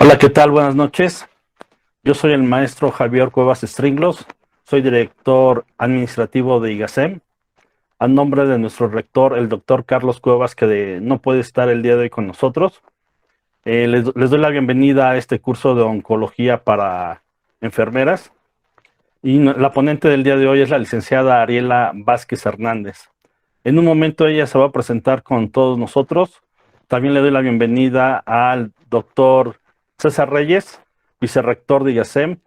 Hola, ¿qué tal? Buenas noches. Yo soy el maestro Javier Cuevas Stringlos, soy director administrativo de IGACEM. A nombre de nuestro rector, el doctor Carlos Cuevas, que no puede estar el día de hoy con nosotros, les doy la bienvenida a este curso de oncología para enfermeras. Y la ponente del día de hoy es la licenciada Ariela Vázquez Hernández. En un momento ella se va a presentar con todos nosotros. También le doy la bienvenida al doctor César Reyes, vicerrector de IACEM,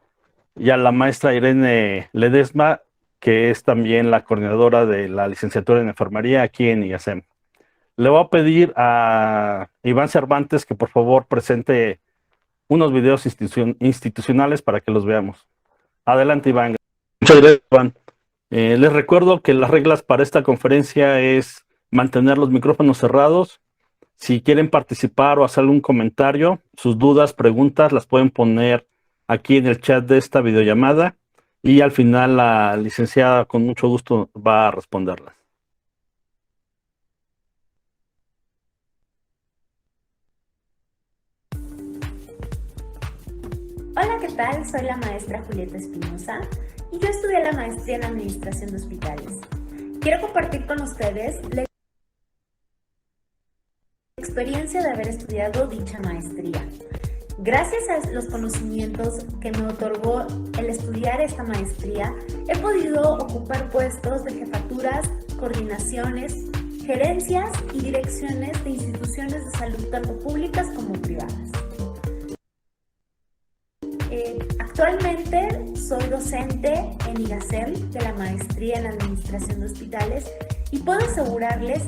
y a la maestra Irene Ledesma, que es también la coordinadora de la licenciatura en enfermería aquí en IACEM. Le voy a pedir a Iván Cervantes que por favor presente unos videos institucionales para que los veamos. Adelante, Iván. Muchas gracias, Iván. Les recuerdo que las reglas para esta conferencia es mantener los micrófonos cerrados. Si quieren participar o hacer algún comentario, sus dudas, preguntas, las pueden poner aquí en el chat de esta videollamada y al final la licenciada con mucho gusto va a responderlas. Hola, ¿qué tal? Soy la maestra Julieta Espinosa y yo estudié la maestría en Administración de Hospitales. Quiero compartir con ustedes la experiencia de haber estudiado dicha maestría. Gracias a los conocimientos que me otorgó el estudiar esta maestría, he podido ocupar puestos de jefaturas, coordinaciones, gerencias y direcciones de instituciones de salud tanto públicas como privadas. Actualmente soy docente en IGACEM de la maestría en Administración de Hospitales y puedo asegurarles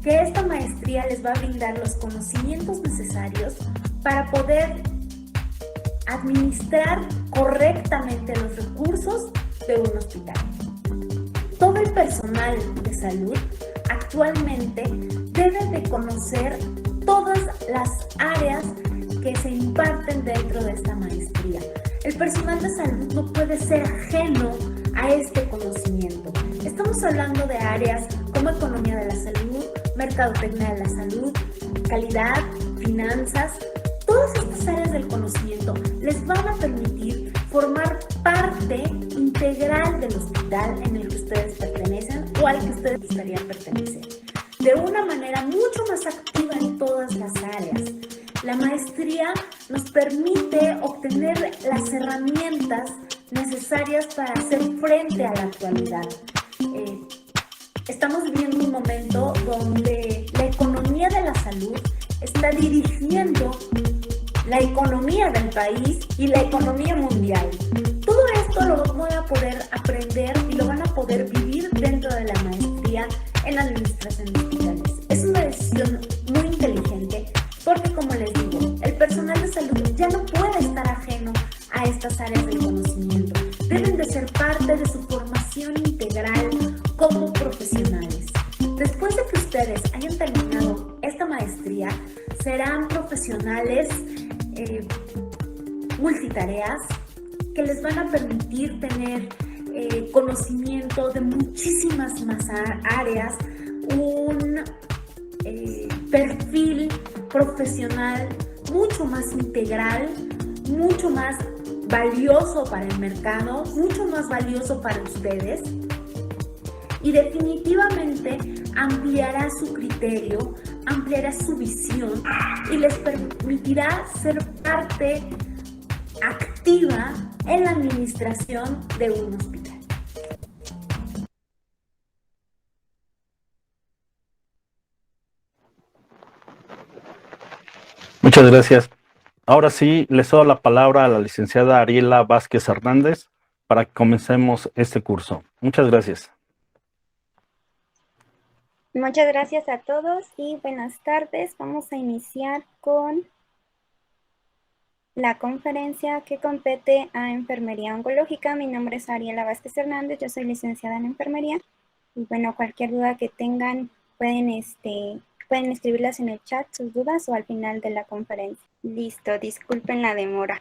que esta maestría les va a brindar los conocimientos necesarios para poder administrar correctamente los recursos de un hospital. Todo el personal de salud actualmente debe de conocer todas las áreas que se imparten dentro de esta maestría. El personal de salud no puede ser ajeno a este conocimiento. Estamos hablando de áreas como economía de la salud, mercadotecnia de la salud, calidad, finanzas. Todas estas áreas del conocimiento les van a permitir formar parte integral del hospital en el que ustedes pertenecen o al que ustedes gustarían pertenecer, de una manera mucho más activa en todas las áreas. La maestría nos permite obtener las herramientas necesarias para hacer frente a la actualidad. Estamos viviendo un momento donde la economía de la salud está dirigiendo la economía del país y la economía mundial. Todo esto lo van a poder aprender y lo van a poder vivir dentro de la maestría en Administración de Hospitales. Es una decisión muy inteligente porque, como les digo, el personal de salud ya no puede estar ajeno a estas áreas del conocimiento. Deben de ser parte de su formación integral como profesionales. Después de que ustedes hayan terminado esta maestría, serán profesionales multitareas que les van a permitir tener conocimiento de muchísimas más áreas, un perfil profesional mucho más integral, mucho más valioso para el mercado, mucho más valioso para ustedes, y definitivamente ampliará su criterio, ampliará su visión y les permitirá ser parte activa en la administración de un hospital. Muchas gracias. Ahora sí, le cedo la palabra a la licenciada Ariela Vázquez Hernández para que comencemos este curso. Muchas gracias. Muchas gracias a todos y buenas tardes. Vamos a iniciar con la conferencia que compete a Enfermería Oncológica. Mi nombre es Ariela Vázquez Hernández, yo soy licenciada en Enfermería. Y bueno, cualquier duda que tengan pueden escribirlas en el chat, sus dudas, o al final de la conferencia. Listo, disculpen la demora.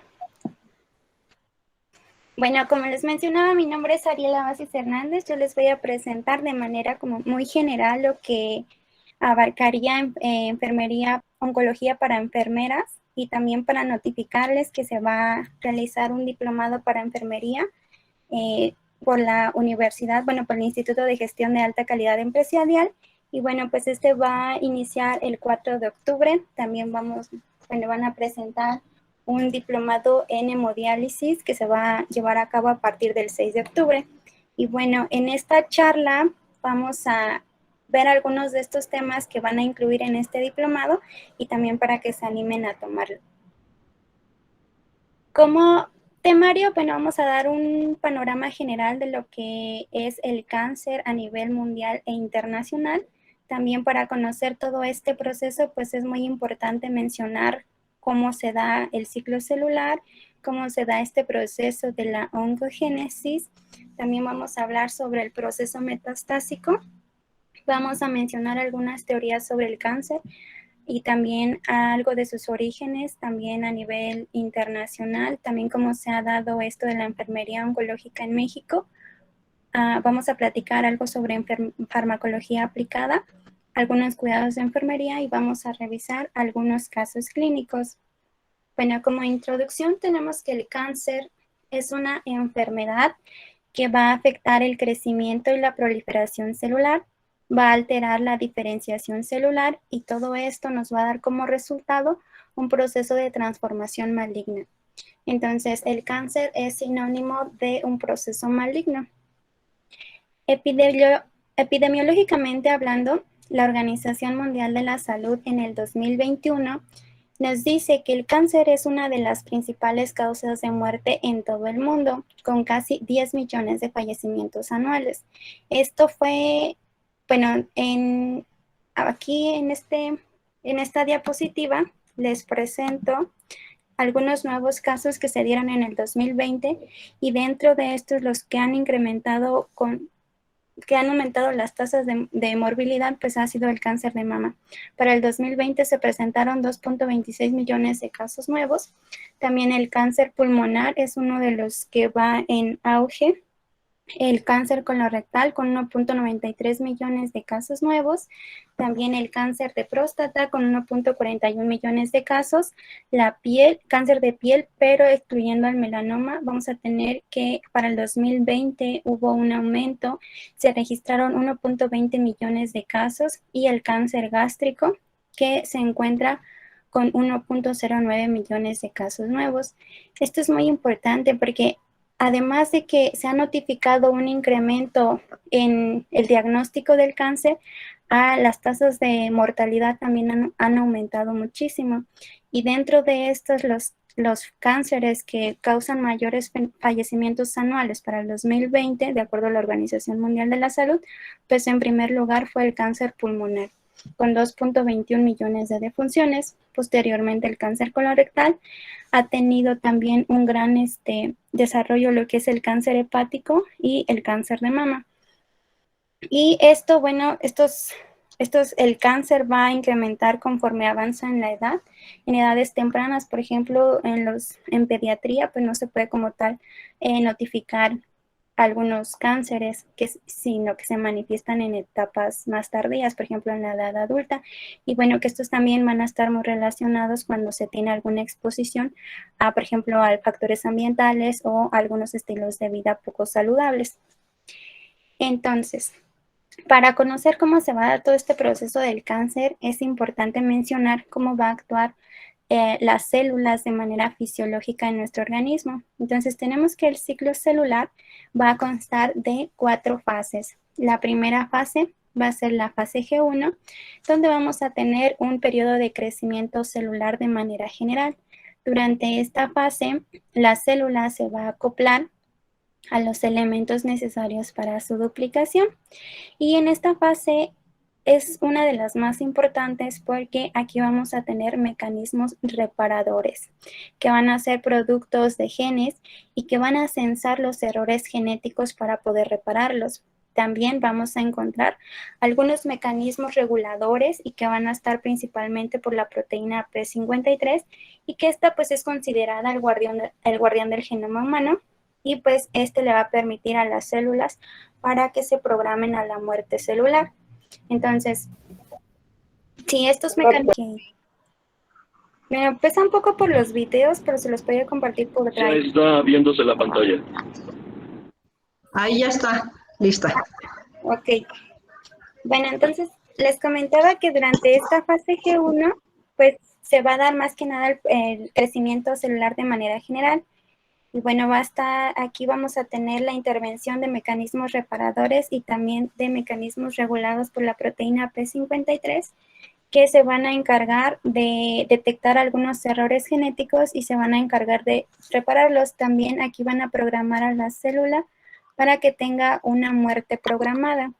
Bueno, como les mencionaba, mi nombre es Ariela Vázquez Hernández. Yo les voy a presentar de manera como muy general lo que abarcaría enfermería oncología para enfermeras y también para notificarles que se va a realizar un diplomado para enfermería por la universidad, bueno, por el Instituto de Gestión de Alta Calidad Empresarial. Y bueno, pues este va a iniciar el 4 de octubre. También van a presentar un diplomado en hemodiálisis que se va a llevar a cabo a partir del 6 de octubre. Y bueno, en esta charla vamos a ver algunos de estos temas que van a incluir en este diplomado y también para que se animen a tomarlo. Como temario, bueno, vamos a dar un panorama general de lo que es el cáncer a nivel mundial e internacional. También para conocer todo este proceso, pues es muy importante mencionar cómo se da el ciclo celular, cómo se da este proceso de la oncogénesis. También vamos a hablar sobre el proceso metastásico. Vamos a mencionar algunas teorías sobre el cáncer y también algo de sus orígenes, también a nivel internacional, también cómo se ha dado esto de la enfermería oncológica en México. Vamos a platicar algo sobre farmacología aplicada, algunos cuidados de enfermería y vamos a revisar algunos casos clínicos. Bueno, como introducción tenemos que el cáncer es una enfermedad que va a afectar el crecimiento y la proliferación celular, va a alterar la diferenciación celular y todo esto nos va a dar como resultado un proceso de transformación maligna. Entonces, el cáncer es sinónimo de un proceso maligno. Epidemiológicamente hablando, la Organización Mundial de la Salud en el 2021 nos dice que el cáncer es una de las principales causas de muerte en todo el mundo, con casi 10 millones de fallecimientos anuales. Esto fue, bueno, aquí en esta diapositiva les presento algunos nuevos casos que se dieron en el 2020 y dentro de estos los que han aumentado las tasas de morbilidad, pues ha sido el cáncer de mama. Para el 2020 se presentaron 2.26 millones de casos nuevos. También el cáncer pulmonar es uno de los que va en auge. El cáncer colorectal con 1.93 millones de casos nuevos, también el cáncer de próstata con 1.41 millones de casos, cáncer de piel, pero excluyendo al melanoma, vamos a tener que para el 2020 hubo un aumento, se registraron 1.20 millones de casos y el cáncer gástrico que se encuentra con 1.09 millones de casos nuevos. Esto es muy importante porque además de que se ha notificado un incremento en el diagnóstico del cáncer, las tasas de mortalidad también han aumentado muchísimo. Y dentro de estos, los cánceres que causan mayores fallecimientos anuales para el 2020, de acuerdo a la Organización Mundial de la Salud, pues en primer lugar fue el cáncer pulmonar, con 2.21 millones de defunciones. Posteriormente el cáncer colorectal ha tenido también un gran desarrollo lo que es el cáncer hepático y el cáncer de mama. Y esto, bueno, el cáncer va a incrementar conforme avanza en la edad. En edades tempranas, por ejemplo, en pediatría, pues no se puede como tal notificar algunos cánceres, sino que se manifiestan en etapas más tardías, por ejemplo, en la edad adulta. Y bueno, que estos también van a estar muy relacionados cuando se tiene alguna exposición por ejemplo, a factores ambientales o algunos estilos de vida poco saludables. Entonces, para conocer cómo se va a dar todo este proceso del cáncer, es importante mencionar cómo va a actuar las células de manera fisiológica en nuestro organismo. Entonces tenemos que el ciclo celular va a constar de 4 fases. La primera fase va a ser la fase G1, donde vamos a tener un periodo de crecimiento celular de manera general. Durante esta fase, la célula se va a acoplar a los elementos necesarios para su duplicación. Y en esta fase es una de las más importantes porque aquí vamos a tener mecanismos reparadores que van a ser productos de genes y que van a censar los errores genéticos para poder repararlos. También vamos a encontrar algunos mecanismos reguladores y que van a estar principalmente por la proteína P53 y que esta pues es considerada el guardián del genoma humano y pues este le va a permitir a las células para que se programen a la muerte celular. Entonces, si estos mecanismos... Me pesa un poco por los videos, pero se los puedo compartir por Ya Drive. está viéndose la pantalla. Ahí ya está, lista. Ok. Bueno, entonces les comentaba que durante esta fase G1, pues se va a dar más que nada el crecimiento celular de manera general. Y bueno, aquí vamos a tener la intervención de mecanismos reparadores y también de mecanismos regulados por la proteína P53, que se van a encargar de detectar algunos errores genéticos y se van a encargar de repararlos. También aquí van a programar a la célula para que tenga una muerte programada.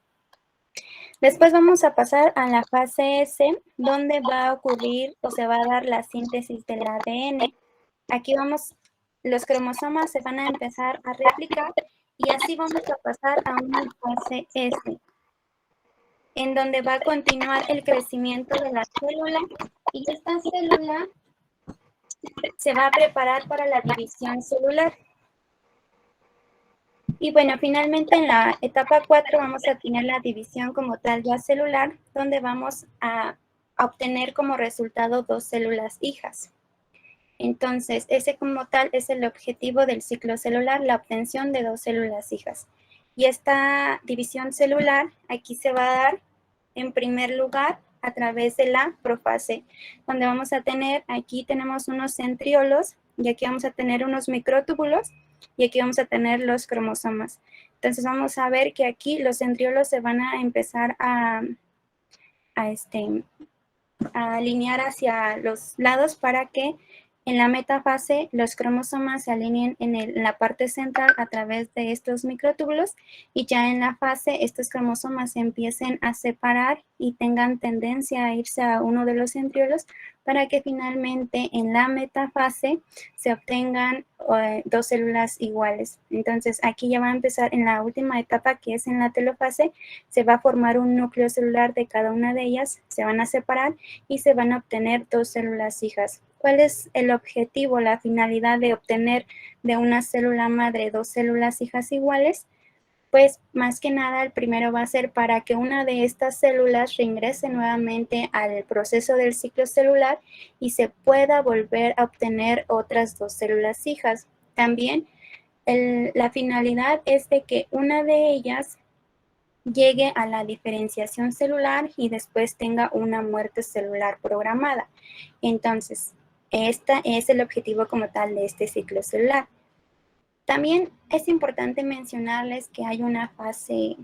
Después vamos a pasar a la fase S, donde va a ocurrir o se va a dar la síntesis del ADN. Aquí los cromosomas se van a empezar a replicar y así vamos a pasar a una fase S, en donde va a continuar el crecimiento de la célula y esta célula se va a preparar para la división celular. Y bueno, finalmente en la etapa 4 vamos a tener la división como tal ya celular, donde vamos a obtener como resultado 2 células hijas. Entonces, ese como tal es el objetivo del ciclo celular, la obtención de 2 células hijas. Y esta división celular aquí se va a dar en primer lugar a través de la profase, donde vamos a tener, aquí tenemos unos centriolos y aquí vamos a tener unos microtúbulos y aquí vamos a tener los cromosomas. Entonces vamos a ver que aquí los centriolos se van a empezar a alinear hacia los lados para que en la metafase los cromosomas se alineen en la parte central a través de estos microtúbulos y ya en la fase estos cromosomas se empiecen a separar y tengan tendencia a irse a uno de los centriolos para que finalmente en la metafase se obtengan 2 células iguales. Entonces aquí ya va a empezar en la última etapa, que es en la telofase, se va a formar un núcleo celular de cada una de ellas, se van a separar y se van a obtener 2 células hijas. ¿Cuál es el objetivo, la finalidad de obtener de una célula madre 2 células hijas iguales? Pues más que nada el primero va a ser para que una de estas células reingrese nuevamente al proceso del ciclo celular y se pueda volver a obtener otras 2 células hijas. También la finalidad es de que una de ellas llegue a la diferenciación celular y después tenga una muerte celular programada. Entonces, este es el objetivo como tal de este ciclo celular. También es importante mencionarles que hay una fase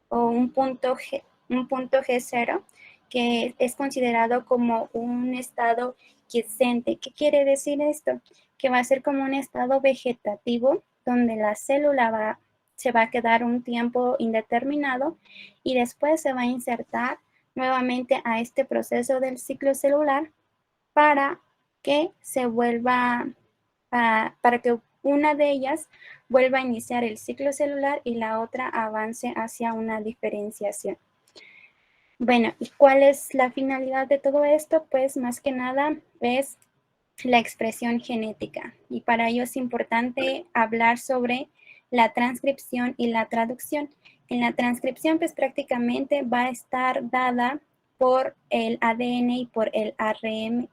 o un punto G0 que es considerado como un estado quiescente. ¿Qué quiere decir esto? Que va a ser como un estado vegetativo donde la célula se va a quedar un tiempo indeterminado y después se va a insertar nuevamente a este proceso del ciclo celular para que para que una de ellas vuelva a iniciar el ciclo celular y la otra avance hacia una diferenciación. Bueno, ¿y cuál es la finalidad de todo esto? Pues más que nada es la expresión genética y para ello es importante hablar sobre la transcripción y la traducción. En la transcripción pues prácticamente va a estar dada por el ADN y por el ARN,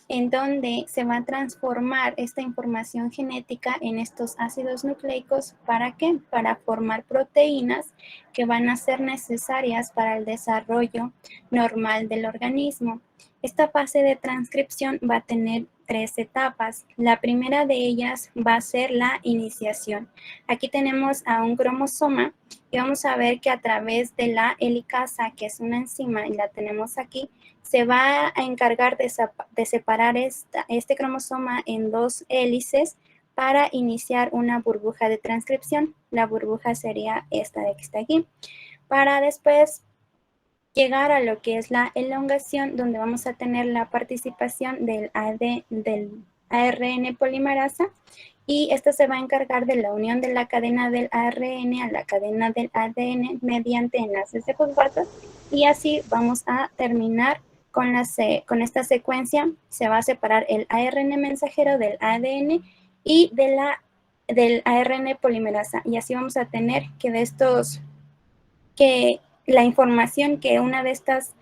en donde se va a transformar esta información genética en estos ácidos nucleicos. ¿Para qué? Para formar proteínas que van a ser necesarias para el desarrollo normal del organismo. Esta fase de transcripción va a tener 3 etapas. La primera de ellas va a ser la iniciación. Aquí tenemos a un cromosoma y vamos a ver que a través de la helicasa, que es una enzima y la tenemos aquí, se va a encargar de separar este cromosoma en 2 hélices para iniciar una burbuja de transcripción. La burbuja sería esta de que está aquí. Para después llegar a lo que es la elongación, donde vamos a tener la participación del ARN polimerasa, y esto se va a encargar de la unión de la cadena del ARN a la cadena del ADN mediante enlaces de fosfato, y así vamos a terminar con esta secuencia. Se va a separar el ARN mensajero del ADN y del ARN polimerasa, y así vamos a tener que la información que una de estas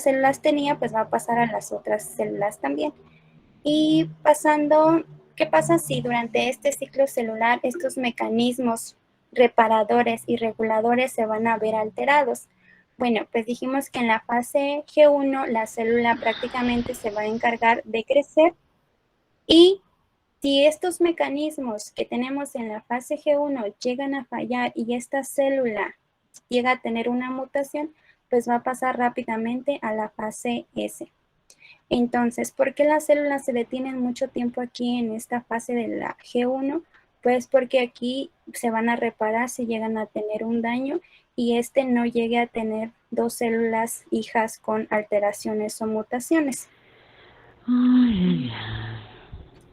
células tenía, pues va a pasar a las otras células también. Y pasando, ¿qué pasa si durante este ciclo celular estos mecanismos reparadores y reguladores se van a ver alterados? Bueno, pues dijimos que en la fase G1 la célula prácticamente se va a encargar de crecer, y si estos mecanismos que tenemos en la fase G1 llegan a fallar y esta célula llega a tener una mutación, pues va a pasar rápidamente a la fase S. Entonces, ¿por qué las células se detienen mucho tiempo aquí en esta fase de la G1? Pues porque aquí se van a reparar si llegan a tener un daño y este no llegue a tener dos células hijas con alteraciones o mutaciones.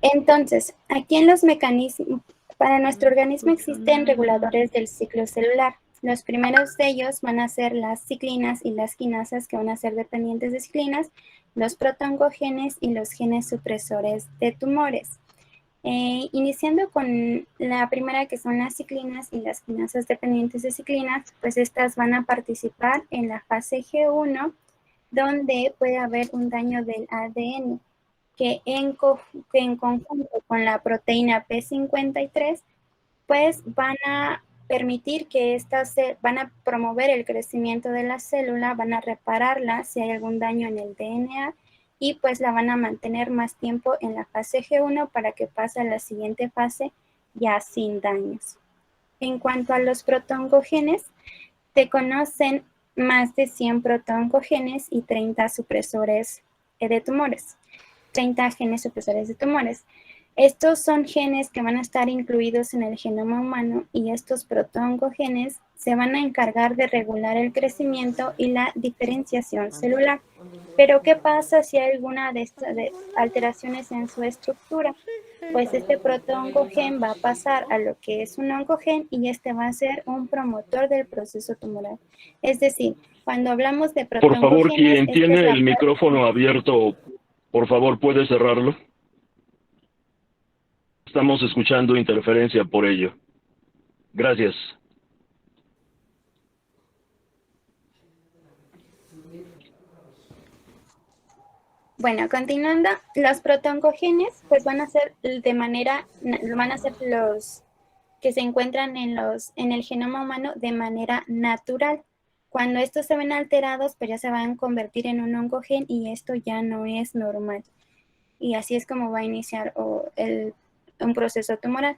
Entonces, aquí en los mecanismos, para nuestro organismo existen reguladores del ciclo celular. Los primeros de ellos van a ser las ciclinas y las quinasas, que van a ser dependientes de ciclinas, los protoncogenes y los genes supresores de tumores. Iniciando con la primera, que son las ciclinas y las quinasas dependientes de ciclinas, pues estas van a participar en la fase G1, donde puede haber un daño del ADN, que en conjunto con la proteína P53, pues van a permitir que estas van a promover el crecimiento de la célula, van a repararla si hay algún daño en el DNA, y pues la van a mantener más tiempo en la fase G1 para que pase a la siguiente fase ya sin daños. En cuanto a los protoncogenes, se conocen más de 100 protoncogenes y 30 supresores de tumores. 30 genes supresores de tumores. Estos son genes que van a estar incluidos en el genoma humano, y estos protoncogenes se van a encargar de regular el crecimiento y la diferenciación celular. Pero ¿qué pasa si hay alguna de estas alteraciones en su estructura? Pues este protoncogen va a pasar a lo que es un oncogen, y este va a ser un promotor del proceso tumoral. Es decir, cuando hablamos de Por favor, quien protoncogenes, tiene el micrófono abierto, por favor, ¿puede cerrarlo? Estamos escuchando interferencia por ello. Gracias. Bueno, continuando, los protoncogenes pues van a ser los que se encuentran en el genoma humano de manera natural. Cuando estos se ven alterados, pues ya se van a convertir en un oncogen, y esto ya no es normal. Y así es como va a iniciar un proceso tumoral.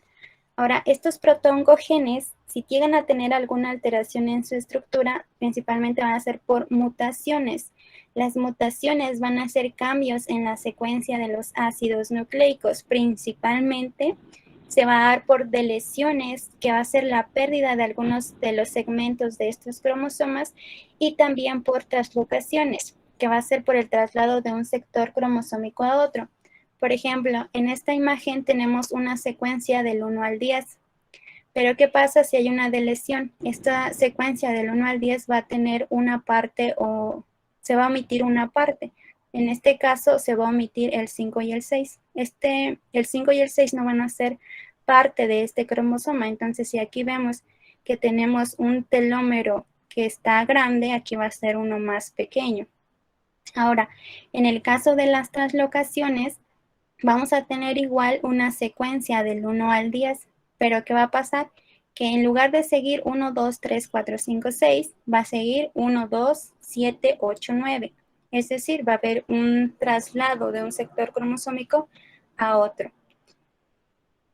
Ahora, estos protoncogenes, si llegan a tener alguna alteración en su estructura, principalmente van a ser por mutaciones. Las mutaciones van a ser cambios en la secuencia de los ácidos nucleicos. Principalmente se va a dar por deleciones, que va a ser la pérdida de algunos de los segmentos de estos cromosomas, y también por translocaciones, que va a ser por el traslado de un sector cromosómico a otro. Por ejemplo, en esta imagen tenemos una secuencia del 1 al 10. Pero ¿qué pasa si hay una deleción? Esta secuencia del 1 al 10 va a tener una parte, o se va a omitir una parte. En este caso se va a omitir el 5 y el 6. El 5 y el 6 no van a ser parte de este cromosoma. Entonces, si aquí vemos que tenemos un telómero que está grande, aquí va a ser uno más pequeño. Ahora, en el caso de las translocaciones, vamos a tener igual una secuencia del 1 al 10, pero ¿qué va a pasar? Que en lugar de seguir 1, 2, 3, 4, 5, 6, va a seguir 1, 2, 7, 8, 9. Es decir, va a haber un traslado de un sector cromosómico a otro.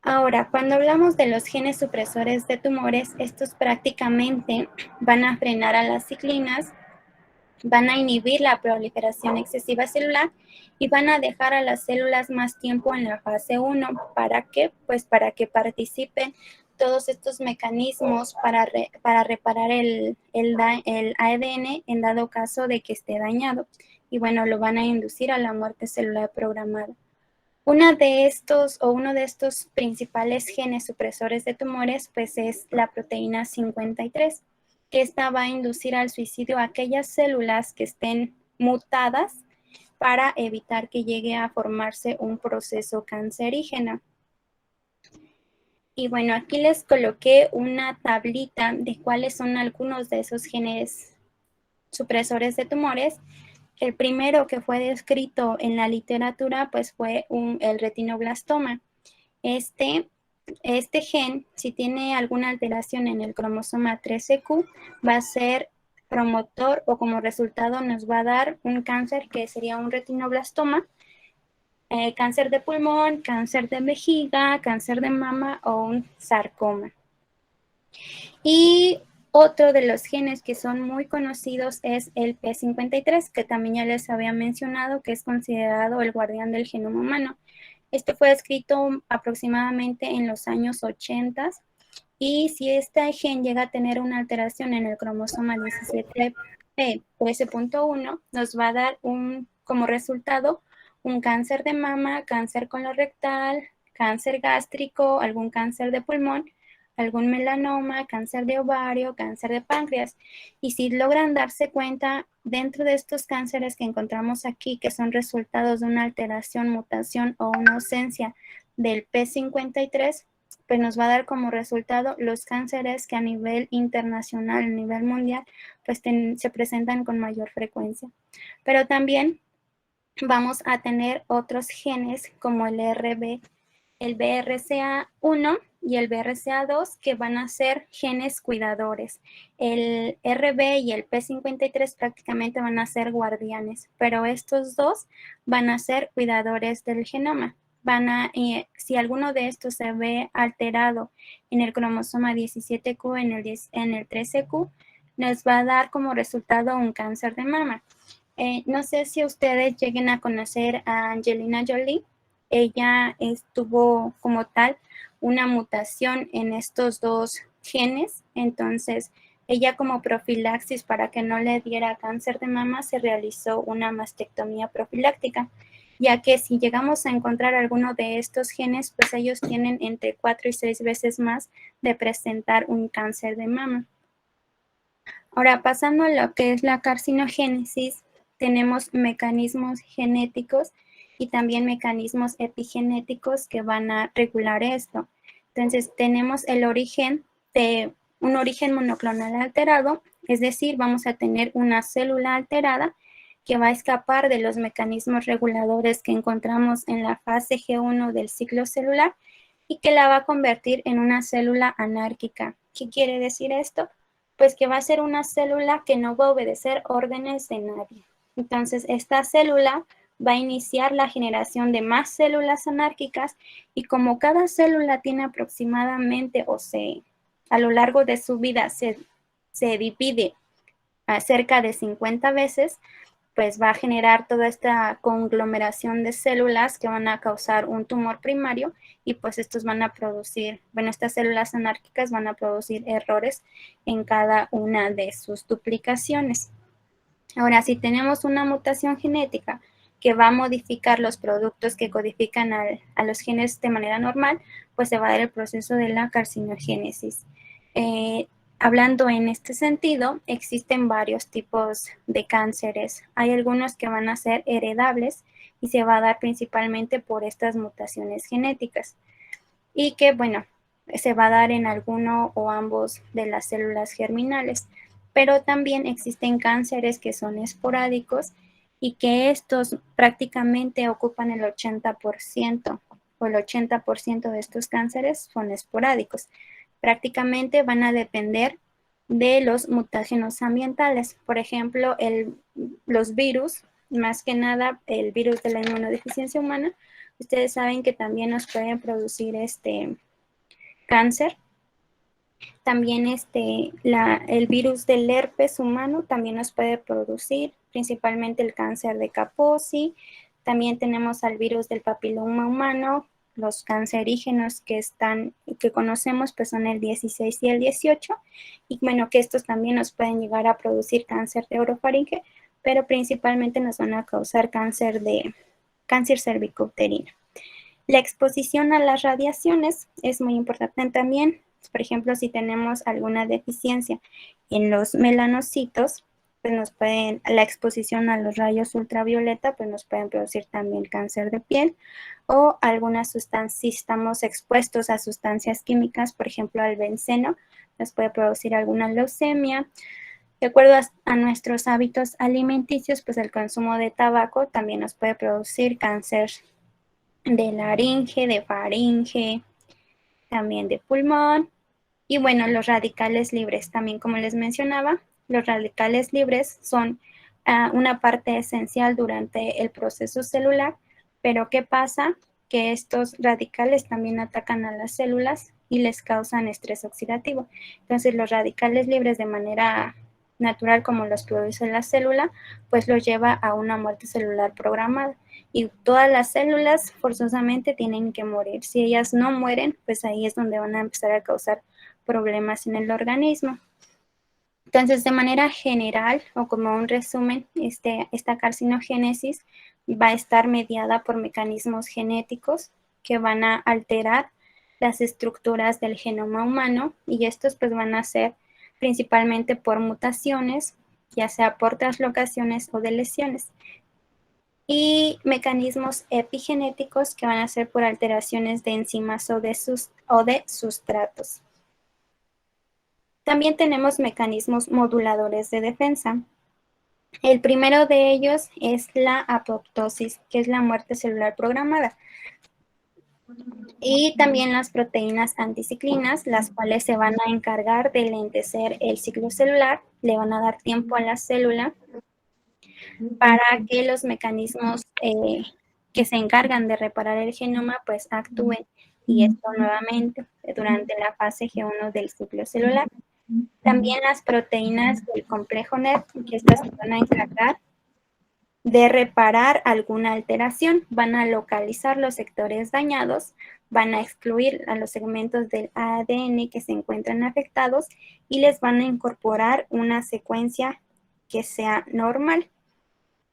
Ahora, cuando hablamos de los genes supresores de tumores, estos prácticamente van a frenar a las ciclinas, van a inhibir la proliferación excesiva celular, y van a dejar a las células más tiempo en la fase 1. ¿Para qué? Pues para que participen todos estos mecanismos para reparar el ADN en dado caso de que esté dañado. Y bueno, lo van a inducir a la muerte celular programada. Uno de estos principales genes supresores de tumores, pues es la proteína 53, que esta va a inducir al suicidio a aquellas células que estén mutadas, para evitar que llegue a formarse un proceso cancerígeno. Y bueno, aquí les coloqué una tablita de cuáles son algunos de esos genes supresores de tumores, El primero que fue descrito en la literatura pues fue el retinoblastoma. Este gen, si tiene alguna alteración en el cromosoma 13q, va a ser promotor o como resultado nos va a dar un cáncer que sería un retinoblastoma, cáncer de pulmón, cáncer de vejiga, cáncer de mama o un sarcoma. Y otro de los genes que son muy conocidos es el P53, que también ya les había mencionado, que es considerado el guardián del genoma humano. Esto fue escrito aproximadamente en los años 80 y si este gen llega a tener una alteración en el cromosoma 17p 13.1, nos va a dar como resultado un cáncer de mama, cáncer colorectal, cáncer gástrico, algún cáncer de pulmón, algún melanoma, cáncer de ovario, cáncer de páncreas. Y si logran darse cuenta, dentro de estos cánceres que encontramos aquí, que son resultados de una alteración, mutación o una ausencia del P53, pues nos va a dar como resultado los cánceres que a nivel internacional, a nivel mundial, pues se presentan con mayor frecuencia. Pero también vamos a tener otros genes como el BRCA1 y el BRCA2 que van a ser genes cuidadores. El RB y el P53 prácticamente van a ser guardianes, pero estos dos van a ser cuidadores del genoma. Si alguno de estos se ve alterado en el cromosoma 17q, en el 13q, nos va a dar como resultado un cáncer de mama. No sé si ustedes lleguen a conocer a Angelina Jolie. Ella tuvo como tal una mutación en estos dos genes, entonces ella como profilaxis para que no le diera cáncer de mama se realizó una mastectomía profiláctica, ya que si llegamos a encontrar alguno de estos genes, pues ellos tienen entre 4 y 6 veces más de presentar un cáncer de mama. Ahora, pasando a lo que es la carcinogénesis, tenemos mecanismos genéticos y también mecanismos epigenéticos que van a regular esto. Entonces, tenemos el origen de un origen monoclonal alterado, es decir, vamos a tener una célula alterada que va a escapar de los mecanismos reguladores que encontramos en la fase G1 del ciclo celular y que la va a convertir en una célula anárquica. ¿Qué quiere decir esto? Pues que va a ser una célula que no va a obedecer órdenes de nadie. Entonces, esta célula va a iniciar la generación de más células anárquicas y como cada célula tiene aproximadamente a lo largo de su vida se divide a cerca de 50 veces, pues va a generar toda esta conglomeración de células que van a causar un tumor primario y pues estos van a producir, estas células anárquicas van a producir errores en cada una de sus duplicaciones. Ahora, si tenemos una mutación genética que va a modificar los productos que codifican a los genes de manera normal, pues se va a dar el proceso de la carcinogénesis. Hablando en este sentido, existen varios tipos de cánceres. Hay algunos que van a ser heredables y se va a dar principalmente por estas mutaciones genéticas y que, se va a dar en alguno o ambos de las células germinales. Pero también existen cánceres que son esporádicos y que estos prácticamente ocupan el 80% o el 80% de estos cánceres son esporádicos. Prácticamente van a depender de los mutágenos ambientales. Por ejemplo, los virus, más que nada el virus de la inmunodeficiencia humana, ustedes saben que también nos pueden producir cáncer. También el virus del herpes humano también nos puede producir, principalmente el cáncer de Kaposi. También tenemos al virus del papiloma humano. Los cancerígenos que conocemos pues son el 16 y el 18 y que estos también nos pueden llegar a producir cáncer de orofaringe, pero principalmente nos van a causar cáncer cervicouterino. La exposición a las radiaciones es muy importante también. Por ejemplo, si tenemos alguna deficiencia en los melanocitos, pues la exposición a los rayos ultravioleta pues nos pueden producir también cáncer de piel o algunas sustancias, si estamos expuestos a sustancias químicas, por ejemplo al benceno, nos puede producir alguna leucemia. De acuerdo a nuestros hábitos alimenticios, pues el consumo de tabaco también nos puede producir cáncer de laringe, de faringe, también de pulmón. Y bueno, los radicales libres, también como les mencionaba, los radicales libres son una parte esencial durante el proceso celular, pero ¿qué pasa? Que estos radicales también atacan a las células y les causan estrés oxidativo. Entonces, los radicales libres de manera natural, como los produce la célula, pues los lleva a una muerte celular programada. Y todas las células forzosamente tienen que morir. Si ellas no mueren, pues ahí es donde van a empezar a causar problemas en el organismo. Entonces, de manera general, o como un resumen, esta carcinogénesis va a estar mediada por mecanismos genéticos que van a alterar las estructuras del genoma humano, y estos pues van a ser principalmente por mutaciones, ya sea por translocaciones o deleciones, y mecanismos epigenéticos que van a ser por alteraciones de enzimas o de sustratos. También tenemos mecanismos moduladores de defensa. El primero de ellos es la apoptosis, que es la muerte celular programada. Y también las proteínas anticiclinas, las cuales se van a encargar de lentecer el ciclo celular, le van a dar tiempo a la célula para que los mecanismos que se encargan de reparar el genoma pues actúen, y esto nuevamente durante la fase G1 del ciclo celular. También las proteínas del complejo NET, que estas se van a encargar de reparar alguna alteración, van a localizar los sectores dañados, van a excluir a los segmentos del ADN que se encuentran afectados y les van a incorporar una secuencia que sea normal.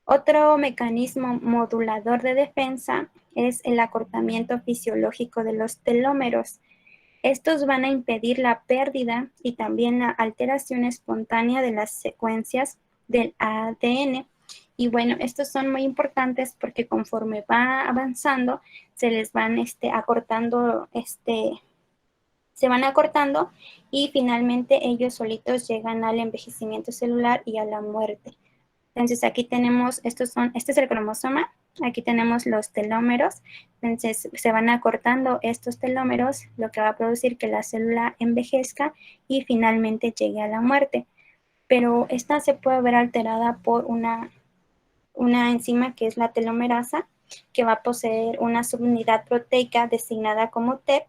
Otro mecanismo modulador de defensa es el acortamiento fisiológico de los telómeros. Estos van a impedir la pérdida y también la alteración espontánea de las secuencias del ADN. Y bueno, estos son muy importantes porque conforme va avanzando, se les van acortando, se van acortando, y finalmente ellos solitos llegan al envejecimiento celular y a la muerte. Entonces aquí tenemos, este es el cromosoma, aquí tenemos los telómeros, entonces se van acortando estos telómeros, lo que va a producir que la célula envejezca y finalmente llegue a la muerte. Pero esta se puede ver alterada por una enzima que es la telomerasa, que va a poseer una subunidad proteica designada como TEP,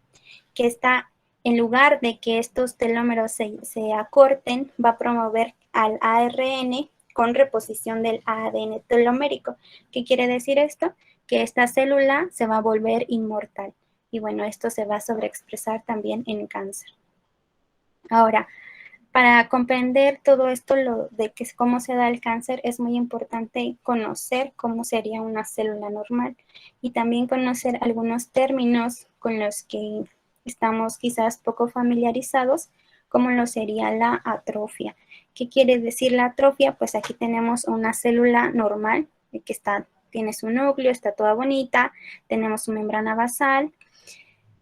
que está, en lugar de que estos telómeros se acorten, va a promover al ARN con reposición del ADN telomérico. ¿Qué quiere decir esto? Que esta célula se va a volver inmortal. Y bueno, esto se va a sobreexpresar también en cáncer. Ahora, para comprender todo esto, cómo se da el cáncer, es muy importante conocer cómo sería una célula normal y también conocer algunos términos con los que estamos quizás poco familiarizados, como lo sería la atrofia. ¿Qué quiere decir la atrofia? Pues aquí tenemos una célula normal que tiene su núcleo, está toda bonita, tenemos su membrana basal.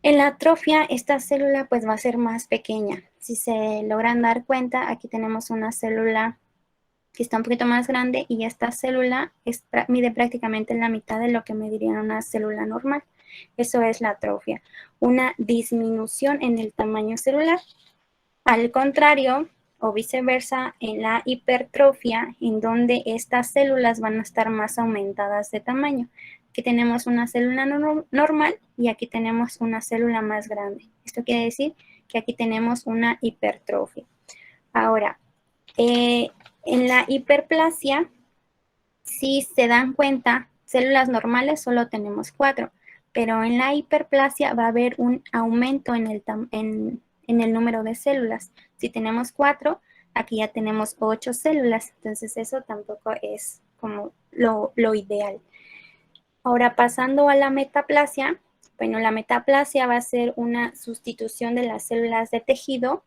En la atrofia, esta célula pues va a ser más pequeña. Si se logran dar cuenta, aquí tenemos una célula que está un poquito más grande, y esta célula mide prácticamente la mitad de lo que mediría una célula normal. Eso es la atrofia, una disminución en el tamaño celular. Al contrario, o viceversa, en la hipertrofia, en donde estas células van a estar más aumentadas de tamaño. Aquí tenemos una célula normal y aquí tenemos una célula más grande. Esto quiere decir que aquí tenemos una hipertrofia. Ahora, en la hiperplasia, si se dan cuenta, células normales solo tenemos 4, pero en la hiperplasia va a haber un aumento en el número de células. Si tenemos 4, aquí ya tenemos 8 células, entonces eso tampoco es como lo ideal. Ahora, pasando a la metaplasia, bueno, la metaplasia va a ser una sustitución de las células de tejido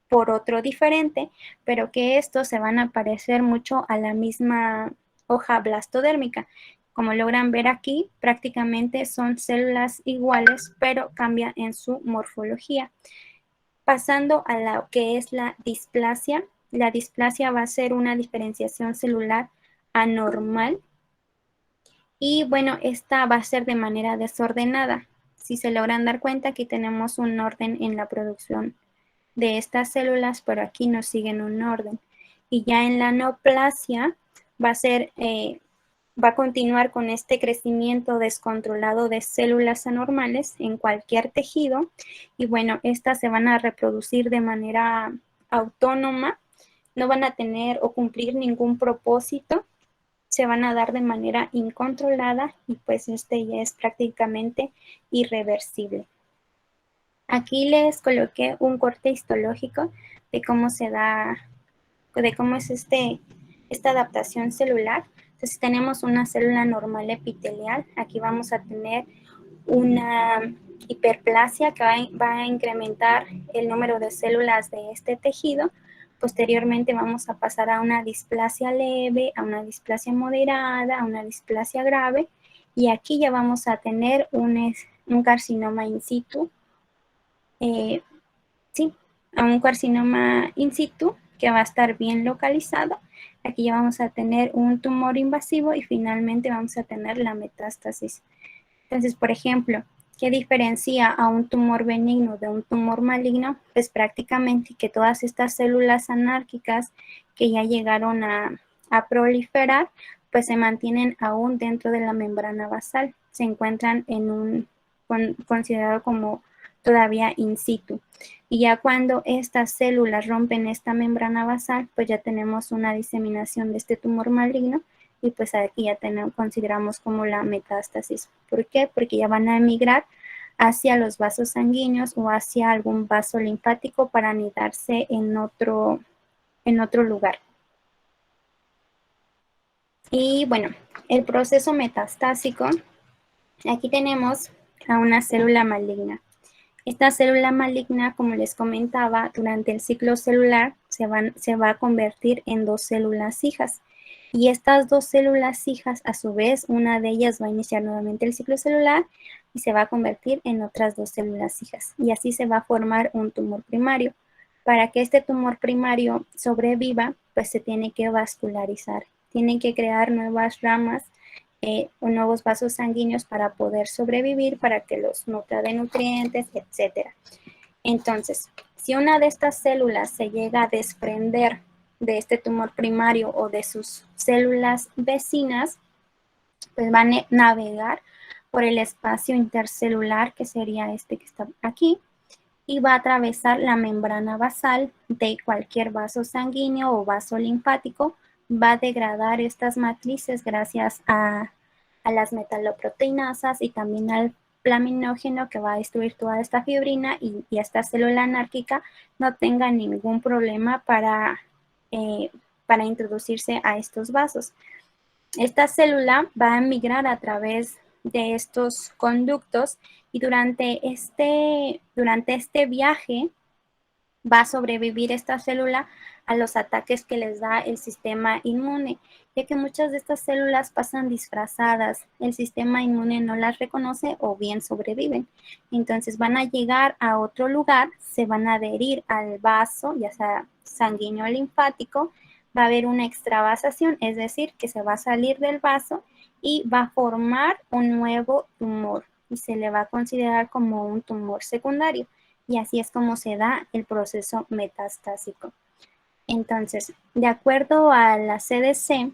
por otro diferente, pero que estos se van a parecer mucho a la misma hoja blastodérmica. Como logran ver aquí, prácticamente son células iguales, pero cambian en su morfología. Pasando a lo que es la displasia, La displasia va a ser una diferenciación celular anormal y bueno, esta va a ser de manera desordenada. Si se logran dar cuenta, aquí tenemos un orden en la producción de estas células, pero aquí no siguen un orden. Y ya en la neoplasia va a ser, va a continuar con este crecimiento descontrolado de células anormales en cualquier tejido. Y bueno, estas se van a reproducir de manera autónoma, no van a tener o cumplir ningún propósito, se van a dar de manera incontrolada y pues este ya es prácticamente irreversible. Aquí les coloqué un corte histológico de cómo se da, de cómo es esta adaptación celular. Entonces, si tenemos una célula normal epitelial, aquí vamos a tener una hiperplasia que va a incrementar el número de células de este tejido. Posteriormente vamos a pasar a una displasia leve, a una displasia moderada, a una displasia grave. Y aquí ya vamos a tener un carcinoma in situ. Sí, a un carcinoma in situ que va a estar bien localizado. Aquí ya vamos a tener un tumor invasivo y finalmente vamos a tener la metástasis. Entonces, por ejemplo, ¿qué diferencia a un tumor benigno de un tumor maligno? Pues prácticamente que todas estas células anárquicas que ya llegaron a proliferar, pues se mantienen aún dentro de la membrana basal. Se encuentran en un considerado como todavía in situ. Y ya cuando estas células rompen esta membrana basal, pues ya tenemos una diseminación de este tumor maligno y pues aquí ya consideramos como la metástasis. ¿Por qué? Porque ya van a emigrar hacia los vasos sanguíneos o hacia algún vaso linfático para anidarse en otro lugar. Y bueno, el proceso metastásico, aquí tenemos a una célula maligna. Esta célula maligna, como les comentaba, durante el ciclo celular se va a convertir en 2 células hijas. Y estas 2 células hijas, a su vez, una de ellas va a iniciar nuevamente el ciclo celular y se va a convertir en otras 2 células hijas. Y así se va a formar un tumor primario. Para que este tumor primario sobreviva, pues se tiene que vascularizar. Tienen que crear nuevas ramas o nuevos vasos sanguíneos para poder sobrevivir, para que los nutra de nutrientes, etc. Entonces, si una de estas células se llega a desprender de este tumor primario o de sus células vecinas, pues van a navegar por el espacio intercelular, que sería este que está aquí, y va a atravesar la membrana basal de cualquier vaso sanguíneo o vaso linfático, va a degradar estas matrices gracias a las metaloproteinasas y también al plaminógeno que va a destruir toda esta fibrina y esta célula anárquica no tenga ningún problema para introducirse a estos vasos. Esta célula va a migrar a través de estos conductos y durante este viaje va a sobrevivir esta célula a los ataques que les da el sistema inmune, ya que muchas de estas células pasan disfrazadas, el sistema inmune no las reconoce o bien sobreviven. Entonces van a llegar a otro lugar, se van a adherir al vaso, ya sea sanguíneo o linfático, va a haber una extravasación, es decir, que se va a salir del vaso y va a formar un nuevo tumor y se le va a considerar como un tumor secundario. Y así es como se da el proceso metastásico. Entonces, de acuerdo a la CDC,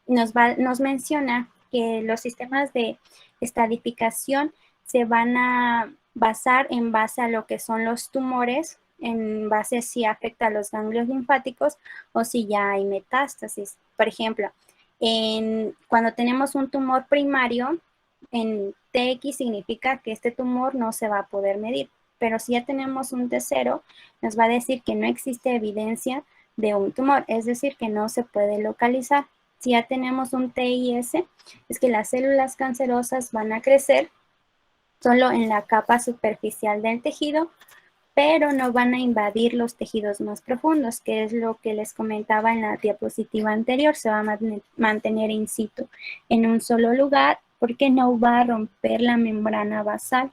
nos menciona que los sistemas de estadificación se van a basar en base a lo que son los tumores, en base si afecta a los ganglios linfáticos o si ya hay metástasis. Por ejemplo, cuando tenemos un tumor primario, en TX significa que este tumor no se va a poder medir, pero si ya tenemos un T0, nos va a decir que no existe evidencia de un tumor, es decir, que no se puede localizar. Si ya tenemos un TIS, es que las células cancerosas van a crecer solo en la capa superficial del tejido, pero no van a invadir los tejidos más profundos, que es lo que les comentaba en la diapositiva anterior. Se va a mantener in situ en un solo lugar porque no va a romper la membrana basal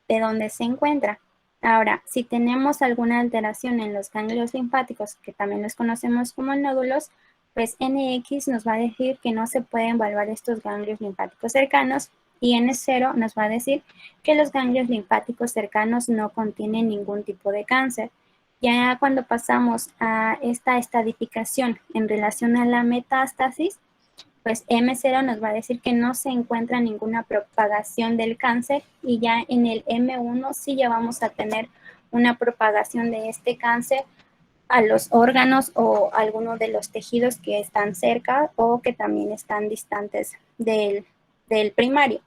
de donde se encuentra. Ahora, si tenemos alguna alteración en los ganglios linfáticos, que también los conocemos como nódulos, pues NX nos va a decir que no se pueden evaluar estos ganglios linfáticos cercanos y N0 nos va a decir que los ganglios linfáticos cercanos no contienen ningún tipo de cáncer. Ya cuando pasamos a esta estadificación en relación a la metástasis, pues M0 nos va a decir que no se encuentra ninguna propagación del cáncer y ya en el M1 sí ya vamos a tener una propagación de este cáncer a los órganos o algunos de los tejidos que están cerca o que también están distantes del primario.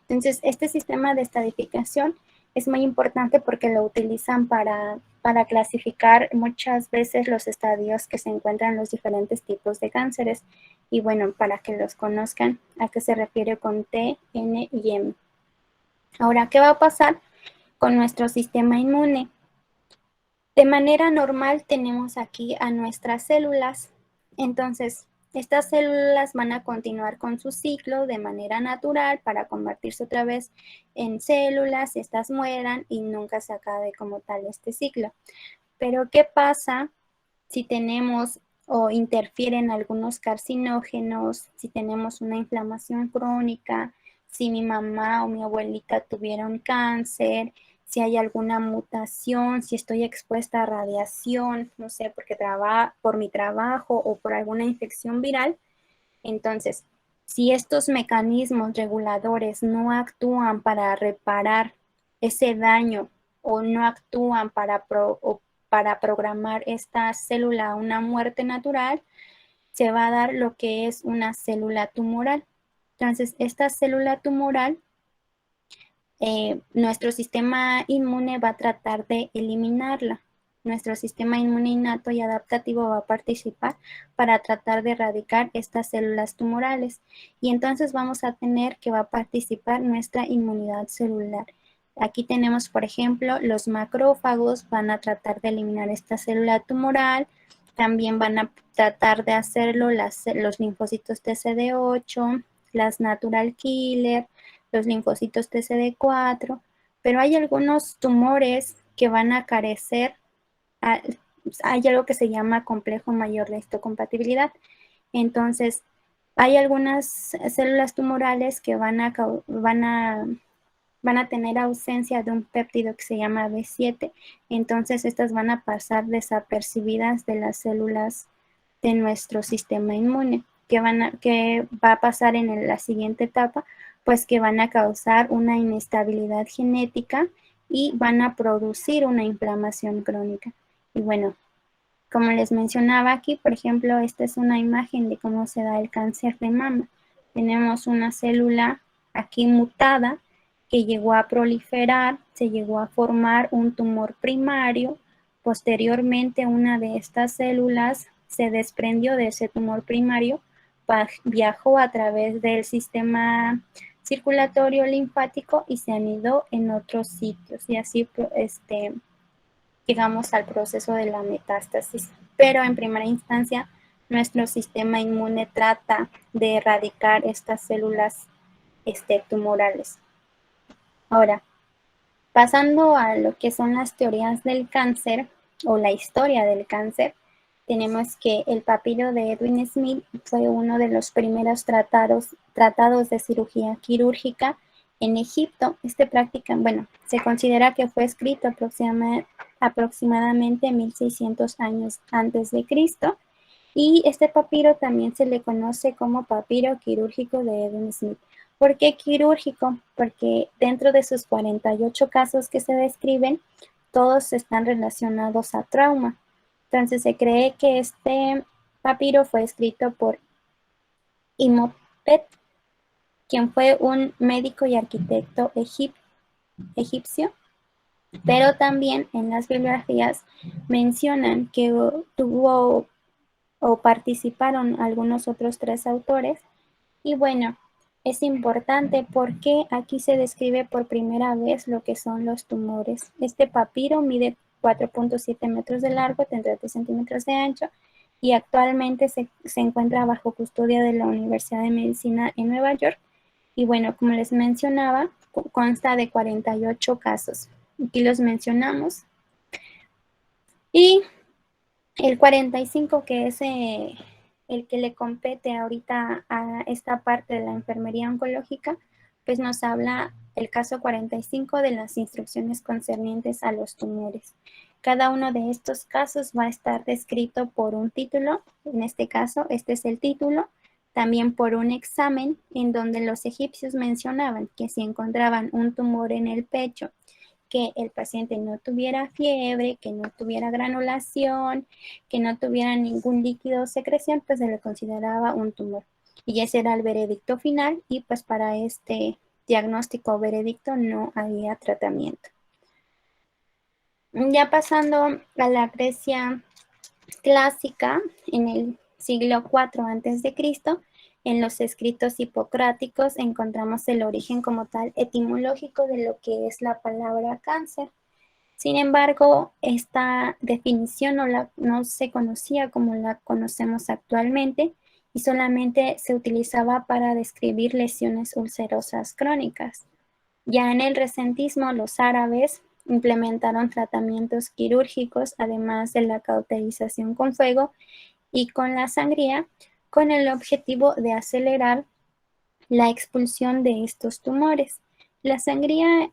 Entonces, este sistema de estadificación es muy importante porque lo utilizan para clasificar muchas veces los estadios que se encuentran en los diferentes tipos de cánceres. Y bueno, para que los conozcan, ¿a qué se refiere con T, N y M? Ahora, ¿qué va a pasar con nuestro sistema inmune? De manera normal tenemos aquí a nuestras células. Entonces, estas células van a continuar con su ciclo de manera natural para convertirse otra vez en células, estas mueran y nunca se acabe como tal este ciclo. Pero, ¿qué pasa si tenemos o interfieren algunos carcinógenos, si tenemos una inflamación crónica, si mi mamá o mi abuelita tuvieron cáncer, si hay alguna mutación, si estoy expuesta a radiación, no sé, porque por mi trabajo o por alguna infección viral? Entonces, si estos mecanismos reguladores no actúan para reparar ese daño o no actúan para programar esta célula a una muerte natural, se va a dar lo que es una célula tumoral. Entonces, esta célula tumoral, nuestro sistema inmune va a tratar de eliminarla. Nuestro sistema inmune innato y adaptativo va a participar para tratar de erradicar estas células tumorales. Y entonces vamos a tener que va a participar nuestra inmunidad celular. Aquí tenemos, por ejemplo, los macrófagos van a tratar de eliminar esta célula tumoral. También van a tratar de hacerlo los linfocitos TCD8, las natural killer, los linfocitos TCD4, pero hay algunos tumores que van a carecer. Hay algo que se llama complejo mayor de histocompatibilidad. Entonces, hay algunas células tumorales que van a tener ausencia de un péptido que se llama B7. Entonces, estas van a pasar desapercibidas de las células de nuestro sistema inmune. ¿Qué va a pasar en la siguiente etapa? Pues que van a causar una inestabilidad genética y van a producir una inflamación crónica. Y bueno, como les mencionaba aquí, por ejemplo, esta es una imagen de cómo se da el cáncer de mama. Tenemos una célula aquí mutada que llegó a proliferar, se llegó a formar un tumor primario. Posteriormente, una de estas células se desprendió de ese tumor primario, viajó a través del sistema circulatorio linfático y se anidó en otros sitios. Y así llegamos al proceso de la metástasis. Pero en primera instancia, nuestro sistema inmune trata de erradicar estas células tumorales. Ahora, pasando a lo que son las teorías del cáncer o la historia del cáncer, tenemos que el papiro de Edwin Smith fue uno de los primeros tratados de cirugía quirúrgica en Egipto. Se considera que fue escrito aproximadamente 1600 años antes de Cristo. Y este papiro también se le conoce como papiro quirúrgico de Edwin Smith. ¿Por qué quirúrgico? Porque dentro de sus 48 casos que se describen, todos están relacionados a trauma. Entonces se cree que este papiro fue escrito por Imhotep, quien fue un médico y arquitecto egipcio, pero también en las bibliografías mencionan que tuvo o participaron algunos otros 3 autores. Y bueno, es importante porque aquí se describe por primera vez lo que son los tumores. Este papiro mide 4.7 metros de largo, 33 centímetros de ancho y actualmente se encuentra bajo custodia de la Universidad de Medicina en Nueva York. Y bueno, como les mencionaba, consta de 48 casos. Aquí los mencionamos. Y el 45, que es el que le compete ahorita a esta parte de la enfermería oncológica, pues nos habla el caso 45 de las instrucciones concernientes a los tumores. Cada uno de estos casos va a estar descrito por un título, en este caso, este es el título, también por un examen en donde los egipcios mencionaban que si encontraban un tumor en el pecho, que el paciente no tuviera fiebre, que no tuviera granulación, que no tuviera ningún líquido o secreción, pues se le consideraba un tumor. Y ese era el veredicto final y pues para este diagnóstico o veredicto no había tratamiento. Ya pasando a la Grecia clásica, en el siglo IV a.C., en los escritos hipocráticos encontramos el origen como tal etimológico de lo que es la palabra cáncer. Sin embargo, esta definición no se conocía como la conocemos actualmente y solamente se utilizaba para describir lesiones ulcerosas crónicas. Ya en el recentismo, los árabes implementaron tratamientos quirúrgicos, además de la cauterización con fuego y con la sangría, con el objetivo de acelerar la expulsión de estos tumores. La sangría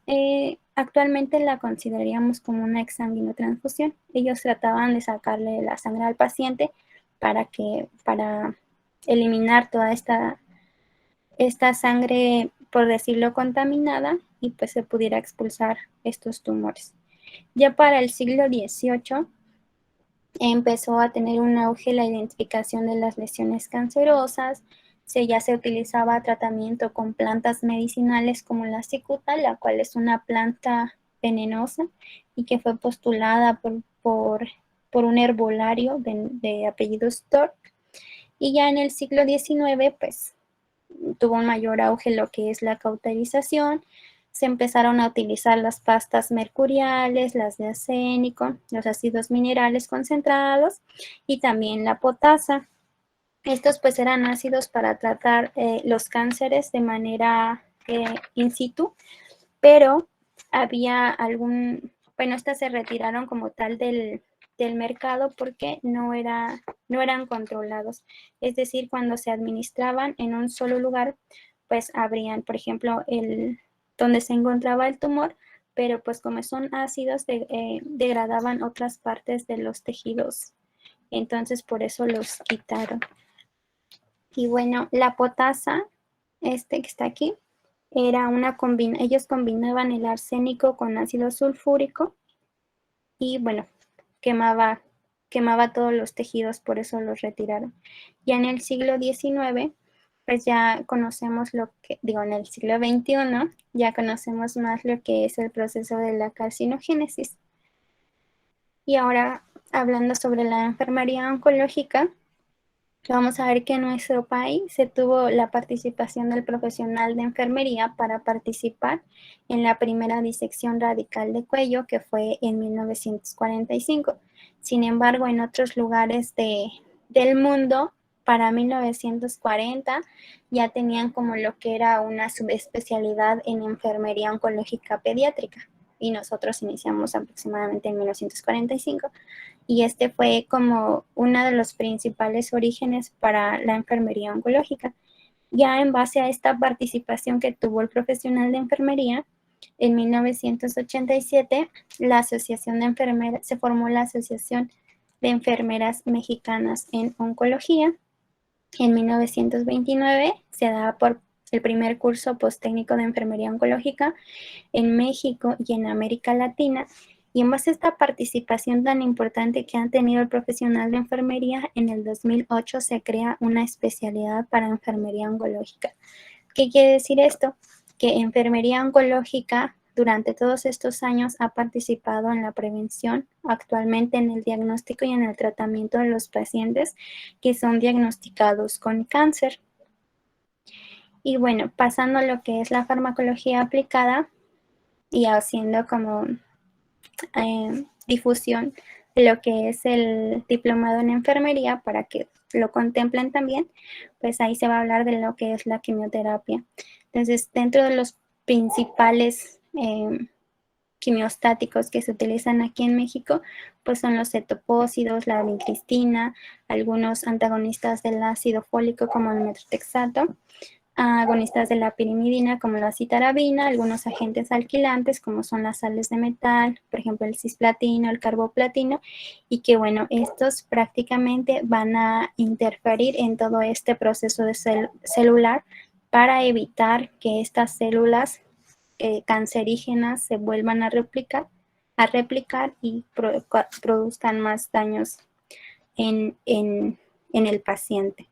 actualmente la consideraríamos como una exsanguinotransfusión. Ellos trataban de sacarle la sangre al paciente para eliminar toda esta sangre, por decirlo, contaminada y pues se pudiera expulsar estos tumores. Ya para el siglo XVIII empezó a tener un auge la identificación de las lesiones cancerosas. Ya se utilizaba tratamiento con plantas medicinales como la cicuta, la cual es una planta venenosa y que fue postulada por un herbolario de apellido Stork. Y ya en el siglo XIX, pues tuvo un mayor auge lo que es la cauterización. Se empezaron a utilizar las pastas mercuriales, las de arsénico, los ácidos minerales concentrados y también la potasa. Estos pues eran ácidos para tratar los cánceres de manera in situ, pero había estas se retiraron como tal del mercado porque no eran controlados. Es decir, cuando se administraban en un solo lugar, pues habrían, por ejemplo, donde se encontraba el tumor, pero pues como son ácidos, degradaban otras partes de los tejidos. Entonces, por eso los quitaron. Y bueno, la potasa, que está aquí, ellos combinaban el arsénico con ácido sulfúrico y bueno, quemaba todos los tejidos, por eso los retiraron. Ya en el siglo XIX, pues ya conocemos en el siglo XXI, ya conocemos más lo que es el proceso de la carcinogénesis. Y ahora, hablando sobre la enfermería oncológica, vamos a ver que en nuestro país se tuvo la participación del profesional de enfermería para participar en la primera disección radical de cuello, que fue en 1945. Sin embargo, en otros lugares del mundo, para 1940, ya tenían como lo que era una subespecialidad en enfermería oncológica pediátrica. Y nosotros iniciamos aproximadamente en 1945. Y este fue como uno de los principales orígenes para la enfermería oncológica. Ya en base a esta participación que tuvo el profesional de enfermería, en 1987 se formó la Asociación de Enfermeras Mexicanas en Oncología. En 1929 se da por el primer curso posttécnico de enfermería oncológica en México y en América Latina. Y en base a esta participación tan importante que han tenido el profesional de enfermería, en el 2008 se crea una especialidad para enfermería oncológica. ¿Qué quiere decir esto? Que enfermería oncológica durante todos estos años ha participado en la prevención, actualmente en el diagnóstico y en el tratamiento de los pacientes que son diagnosticados con cáncer. Y bueno, pasando a lo que es la farmacología aplicada y haciendo como difusión de lo que es el diplomado en enfermería para que lo contemplen también, pues ahí se va a hablar de lo que es la quimioterapia. Entonces, dentro de los principales quimiostáticos que se utilizan aquí en México, pues son los cetopósidos, la vincristina, algunos antagonistas del ácido fólico como el metrotexato, agonistas de la pirimidina como la citarabina, algunos agentes alquilantes como son las sales de metal, por ejemplo el cisplatino, el carboplatino, y que bueno, estos prácticamente van a interferir en todo este proceso de celular para evitar que estas células cancerígenas se vuelvan a replicar y produzcan más daños en el paciente.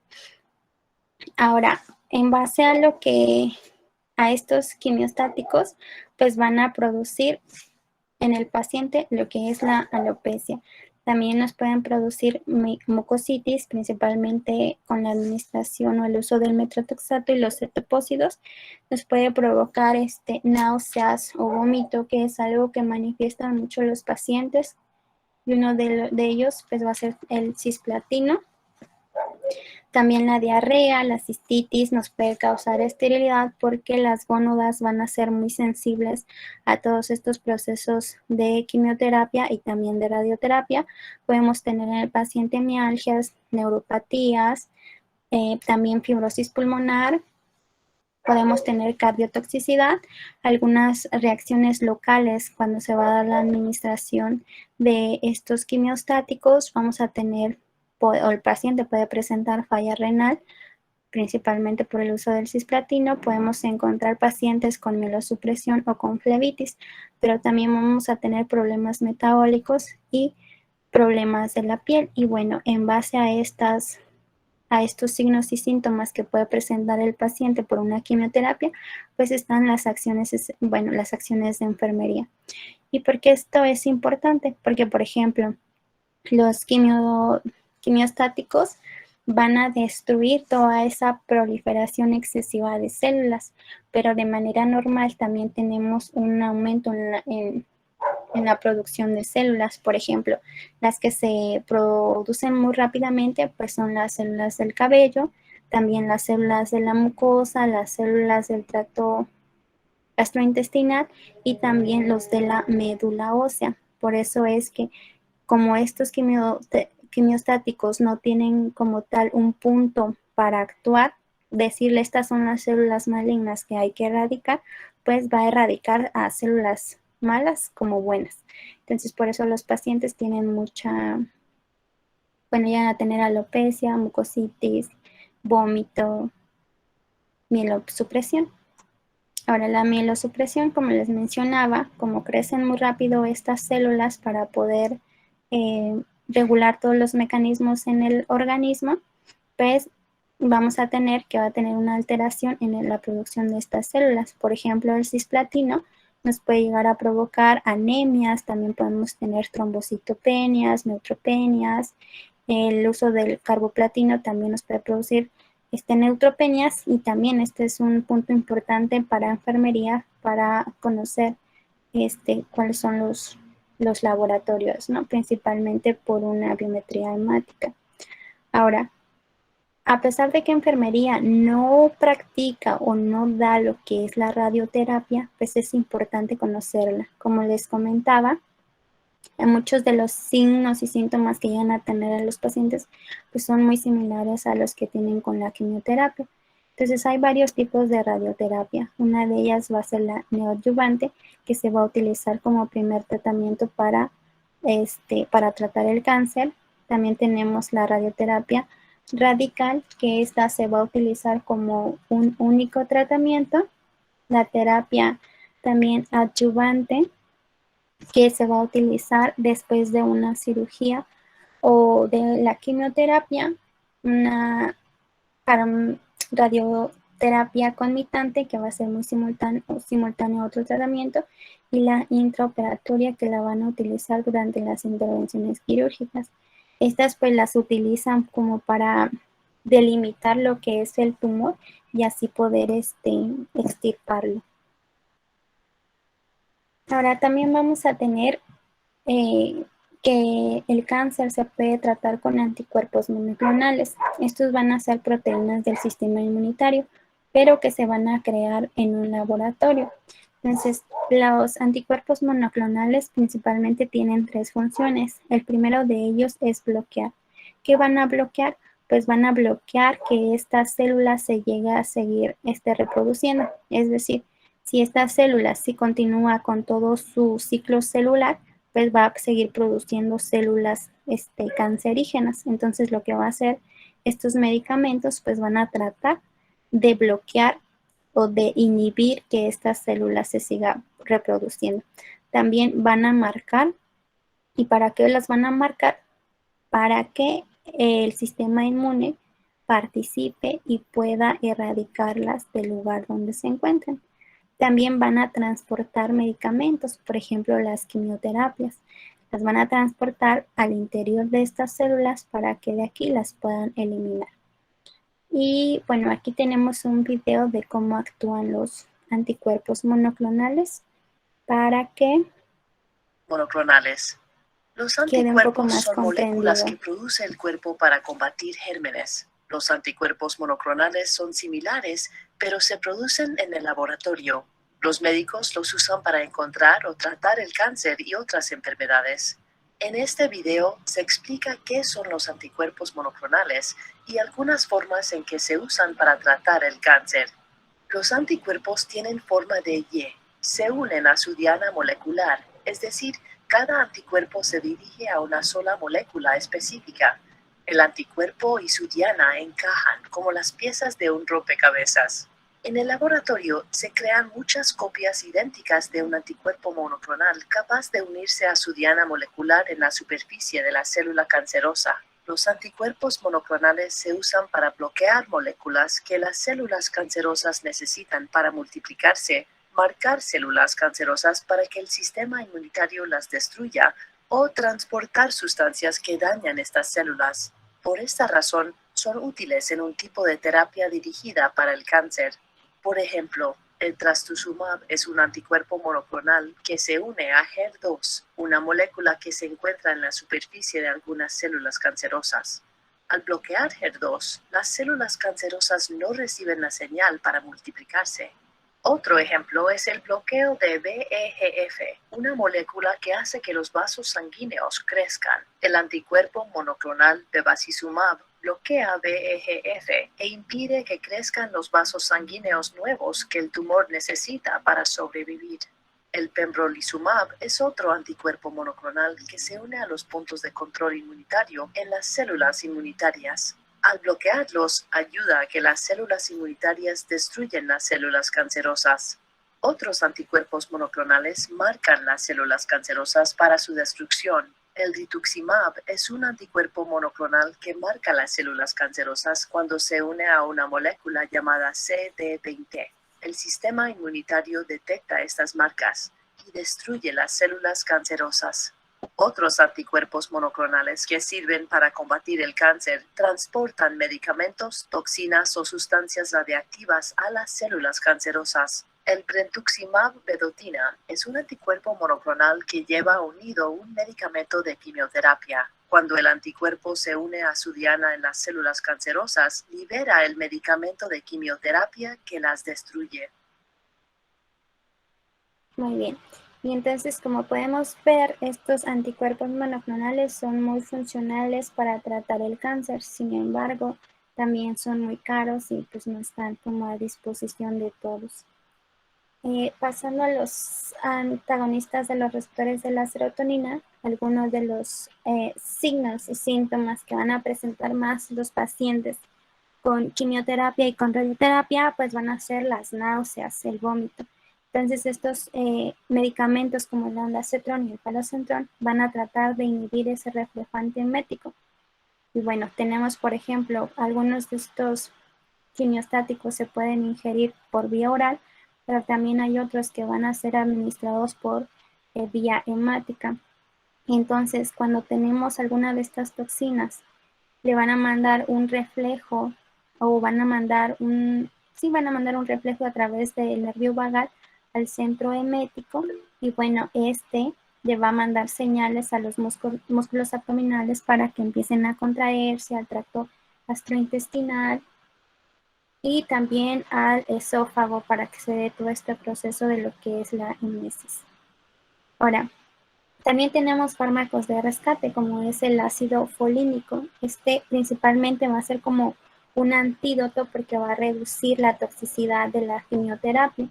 Ahora, en base a estos quimiostáticos, pues van a producir en el paciente lo que es la alopecia. También nos pueden producir mucositis, principalmente con la administración o el uso del metrotexato y los cetopósidos. Nos puede provocar náuseas o vómito, que es algo que manifiestan mucho los pacientes. Y uno de ellos pues, va a ser el cisplatino. También la diarrea, la cistitis nos puede causar esterilidad porque las gónadas van a ser muy sensibles a todos estos procesos de quimioterapia y también de radioterapia. Podemos tener en el paciente mialgias, neuropatías, también fibrosis pulmonar. Podemos tener cardiotoxicidad, algunas reacciones locales cuando se va a dar la administración de estos quimiostáticos. Vamos a tener o el paciente puede presentar falla renal, principalmente por el uso del cisplatino. Podemos encontrar pacientes con mielosupresión o con flebitis, pero también vamos a tener problemas metabólicos y problemas de la piel. Y bueno, en base a estos signos y síntomas que puede presentar el paciente por una quimioterapia, pues están las acciones de enfermería. ¿Y por qué esto es importante? Porque, por ejemplo, los quimiostáticos van a destruir toda esa proliferación excesiva de células, pero de manera normal también tenemos un aumento en la producción de células. Por ejemplo, las que se producen muy rápidamente pues son las células del cabello, también las células de la mucosa, las células del tracto gastrointestinal y también los de la médula ósea. Por eso es que como estos quimiostáticos no tienen como tal un punto para actuar, decirle estas son las células malignas que hay que erradicar, pues va a erradicar a células malas como buenas. Entonces por eso los pacientes tienen llegan a tener alopecia, mucositis, vómito, mielosupresión. Ahora la mielosupresión, como les mencionaba, como crecen muy rápido estas células para poder regular todos los mecanismos en el organismo, pues vamos a tener una alteración en la producción de estas células. Por ejemplo, el cisplatino nos puede llegar a provocar anemias, también podemos tener trombocitopenias, neutropenias. El uso del carboplatino también nos puede producir neutropenias, y también este es un punto importante para enfermería para conocer cuáles son los laboratorios, ¿no? Principalmente por una biometría hemática. Ahora, a pesar de que enfermería no practica o no da lo que es la radioterapia, pues es importante conocerla. Como les comentaba, muchos de los signos y síntomas que llegan a tener a los pacientes pues son muy similares a los que tienen con la quimioterapia. Entonces hay varios tipos de radioterapia. Una de ellas va a ser la neoadyuvante, que se va a utilizar como primer tratamiento para tratar el cáncer. También tenemos la radioterapia radical, que esta se va a utilizar como un único tratamiento. La terapia también adyuvante, que se va a utilizar después de una cirugía o de la quimioterapia, para radioterapia conmitante, que va a ser muy simultáneo a otro tratamiento, y la intraoperatoria, que la van a utilizar durante las intervenciones quirúrgicas. Estas pues las utilizan como para delimitar lo que es el tumor y así poder extirparlo. Ahora también vamos a tener que el cáncer se puede tratar con anticuerpos monoclonales. Estos van a ser proteínas del sistema inmunitario, pero que se van a crear en un laboratorio. Entonces, los anticuerpos monoclonales principalmente tienen 3 funciones. El primero de ellos es bloquear. ¿Qué van a bloquear? Pues van a bloquear que esta célula se llegue a seguir reproduciendo. Es decir, si esta célula sí continúa con todo su ciclo celular, pues va a seguir produciendo células cancerígenas. Entonces, lo que va a hacer estos medicamentos, pues van a tratar de bloquear o de inhibir que estas células se sigan reproduciendo. También van a marcar, ¿y para qué las van a marcar? Para que el sistema inmune participe y pueda erradicarlas del lugar donde se encuentren. También van a transportar medicamentos, por ejemplo, las quimioterapias. Las van a transportar al interior de estas células para que de aquí las puedan eliminar. Y bueno, aquí tenemos un video de cómo actúan los anticuerpos monoclonales para que Monoclonales. Los quede un poco anticuerpos más son moléculas que comprendido. produce el cuerpo para combatir gérmenes. Los anticuerpos monoclonales son similares, pero se producen en el laboratorio. Los médicos los usan para encontrar o tratar el cáncer y otras enfermedades. En este video se explica qué son los anticuerpos monoclonales y algunas formas en que se usan para tratar el cáncer. Los anticuerpos tienen forma de Y. Se unen a su diana molecular, es decir, cada anticuerpo se dirige a una sola molécula específica. El anticuerpo y su diana encajan como las piezas de un rompecabezas. En el laboratorio se crean muchas copias idénticas de un anticuerpo monoclonal capaz de unirse a su diana molecular en la superficie de la célula cancerosa. Los anticuerpos monoclonales se usan para bloquear moléculas que las células cancerosas necesitan para multiplicarse, marcar células cancerosas para que el sistema inmunitario las destruya o transportar sustancias que dañan estas células. Por esta razón, son útiles en un tipo de terapia dirigida para el cáncer. Por ejemplo, el trastuzumab es un anticuerpo monoclonal que se une a HER2, una molécula que se encuentra en la superficie de algunas células cancerosas. Al bloquear HER2, las células cancerosas no reciben la señal para multiplicarse. Otro ejemplo es el bloqueo de VEGF, una molécula que hace que los vasos sanguíneos crezcan. El anticuerpo monoclonal bevacizumab bloquea VEGF e impide que crezcan los vasos sanguíneos nuevos que el tumor necesita para sobrevivir. El pembrolizumab es otro anticuerpo monoclonal que se une a los puntos de control inmunitario en las células inmunitarias. Al bloquearlos, ayuda a que las células inmunitarias destruyan las células cancerosas. Otros anticuerpos monoclonales marcan las células cancerosas para su destrucción. El rituximab es un anticuerpo monoclonal que marca las células cancerosas cuando se une a una molécula llamada CD20. El sistema inmunitario detecta estas marcas y destruye las células cancerosas. Otros anticuerpos monoclonales que sirven para combatir el cáncer transportan medicamentos, toxinas o sustancias radiactivas a las células cancerosas. El brentuximab vedotina es un anticuerpo monoclonal que lleva unido un medicamento de quimioterapia. Cuando el anticuerpo se une a su diana en las células cancerosas, libera el medicamento de quimioterapia que las destruye. Muy bien. Y entonces, como podemos ver, estos anticuerpos monoclonales son muy funcionales para tratar el cáncer. Sin embargo, también son muy caros y pues no están como a disposición de todos. Pasando a los antagonistas de los receptores de la serotonina, algunos de los signos y síntomas que van a presentar más los pacientes con quimioterapia y con radioterapia, pues van a ser las náuseas, el vómito. Entonces, estos medicamentos como el ondansetron y el paloxetron van a tratar de inhibir ese reflejo antiemético. Y bueno, tenemos, por ejemplo, algunos de estos quimiostáticos se pueden ingerir por vía oral, pero también hay otros que van a ser administrados por vía hemática. Entonces, cuando tenemos alguna de estas toxinas, le van a mandar un reflejo o van a mandar un reflejo a través del nervio vagal al centro emético y bueno, le va a mandar señales a los músculos abdominales para que empiecen a contraerse al tracto gastrointestinal y también al esófago para que se dé todo este proceso de lo que es la emesis. Ahora, también tenemos fármacos de rescate, como es el ácido folínico. Este principalmente va a ser como un antídoto porque va a reducir la toxicidad de la quimioterapia.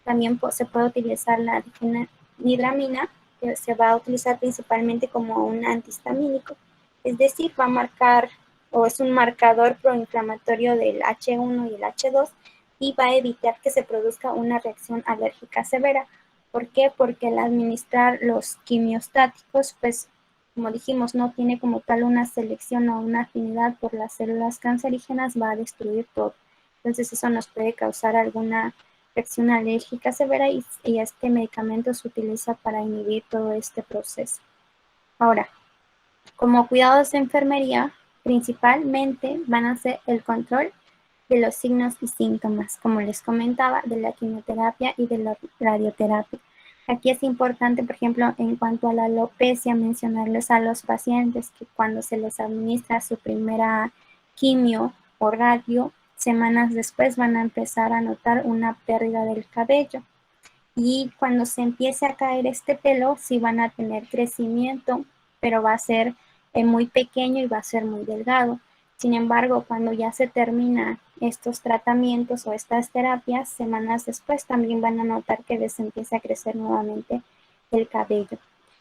También se puede utilizar la difenhidramina, que se va a utilizar principalmente como un antihistamínico. Es decir, va a marcar, o es un marcador proinflamatorio del H1 y el H2 y va a evitar que se produzca una reacción alérgica severa. ¿Por qué? Porque al administrar los quimiostáticos, pues, como dijimos, no tiene como tal una selección o una afinidad por las células cancerígenas, va a destruir todo. Entonces eso nos puede causar alguna reacción alérgica severa y este medicamento se utiliza para inhibir todo este proceso. Ahora, como cuidados de enfermería, principalmente van a ser el control de los signos y síntomas, como les comentaba, de la quimioterapia y de la radioterapia. Aquí es importante, por ejemplo, en cuanto a la alopecia, mencionarles a los pacientes que cuando se les administra su primera quimio o radio, semanas después van a empezar a notar una pérdida del cabello. Y cuando se empiece a caer este pelo, sí van a tener crecimiento, pero va a ser muy pequeño y va a ser muy delgado. Sin embargo, cuando ya se terminan estos tratamientos o estas terapias, semanas después también van a notar que les empieza a crecer nuevamente el cabello.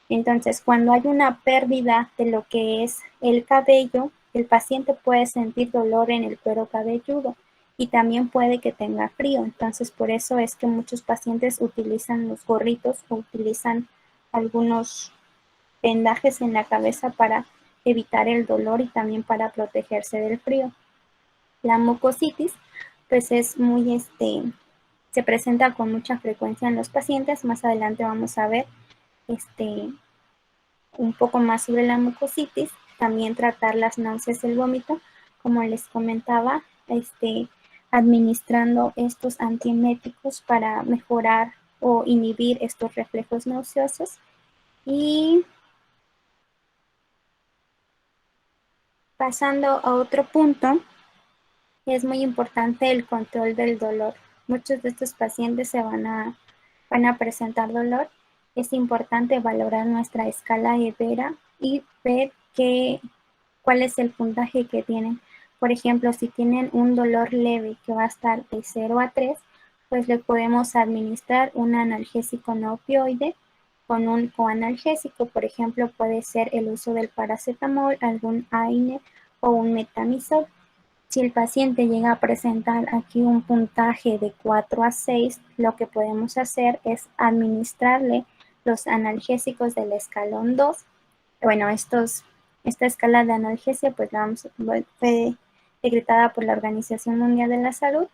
Entonces, cuando hay una pérdida de lo que es el cabello, el paciente puede sentir dolor en el cuero cabelludo y también puede que tenga frío. Entonces, por eso es que muchos pacientes utilizan los gorritos o utilizan algunos vendajes en la cabeza para evitar el dolor y también para protegerse del frío. La mucositis, pues es muy, se presenta con mucha frecuencia en los pacientes. Más adelante vamos a ver, un poco más sobre la mucositis. También tratar las náuseas y el vómito, como les comentaba, administrando estos antieméticos para mejorar o inhibir estos reflejos nauseosos. Y pasando a otro punto, es muy importante el control del dolor. Muchos de estos pacientes van a presentar dolor. Es importante valorar nuestra escala EVERA y ver cuál es el puntaje que tienen. Por ejemplo, si tienen un dolor leve que va a estar de 0 a 3, pues le podemos administrar un analgésico no opioide con un coanalgésico. Por ejemplo, puede ser el uso del paracetamol, algún AINE o un metamizol. Si el paciente llega a presentar aquí un puntaje de 4 a 6, lo que podemos hacer es administrarle los analgésicos del escalón 2. Bueno, esta escala de analgesia pues fue decretada por la Organización Mundial de la Salud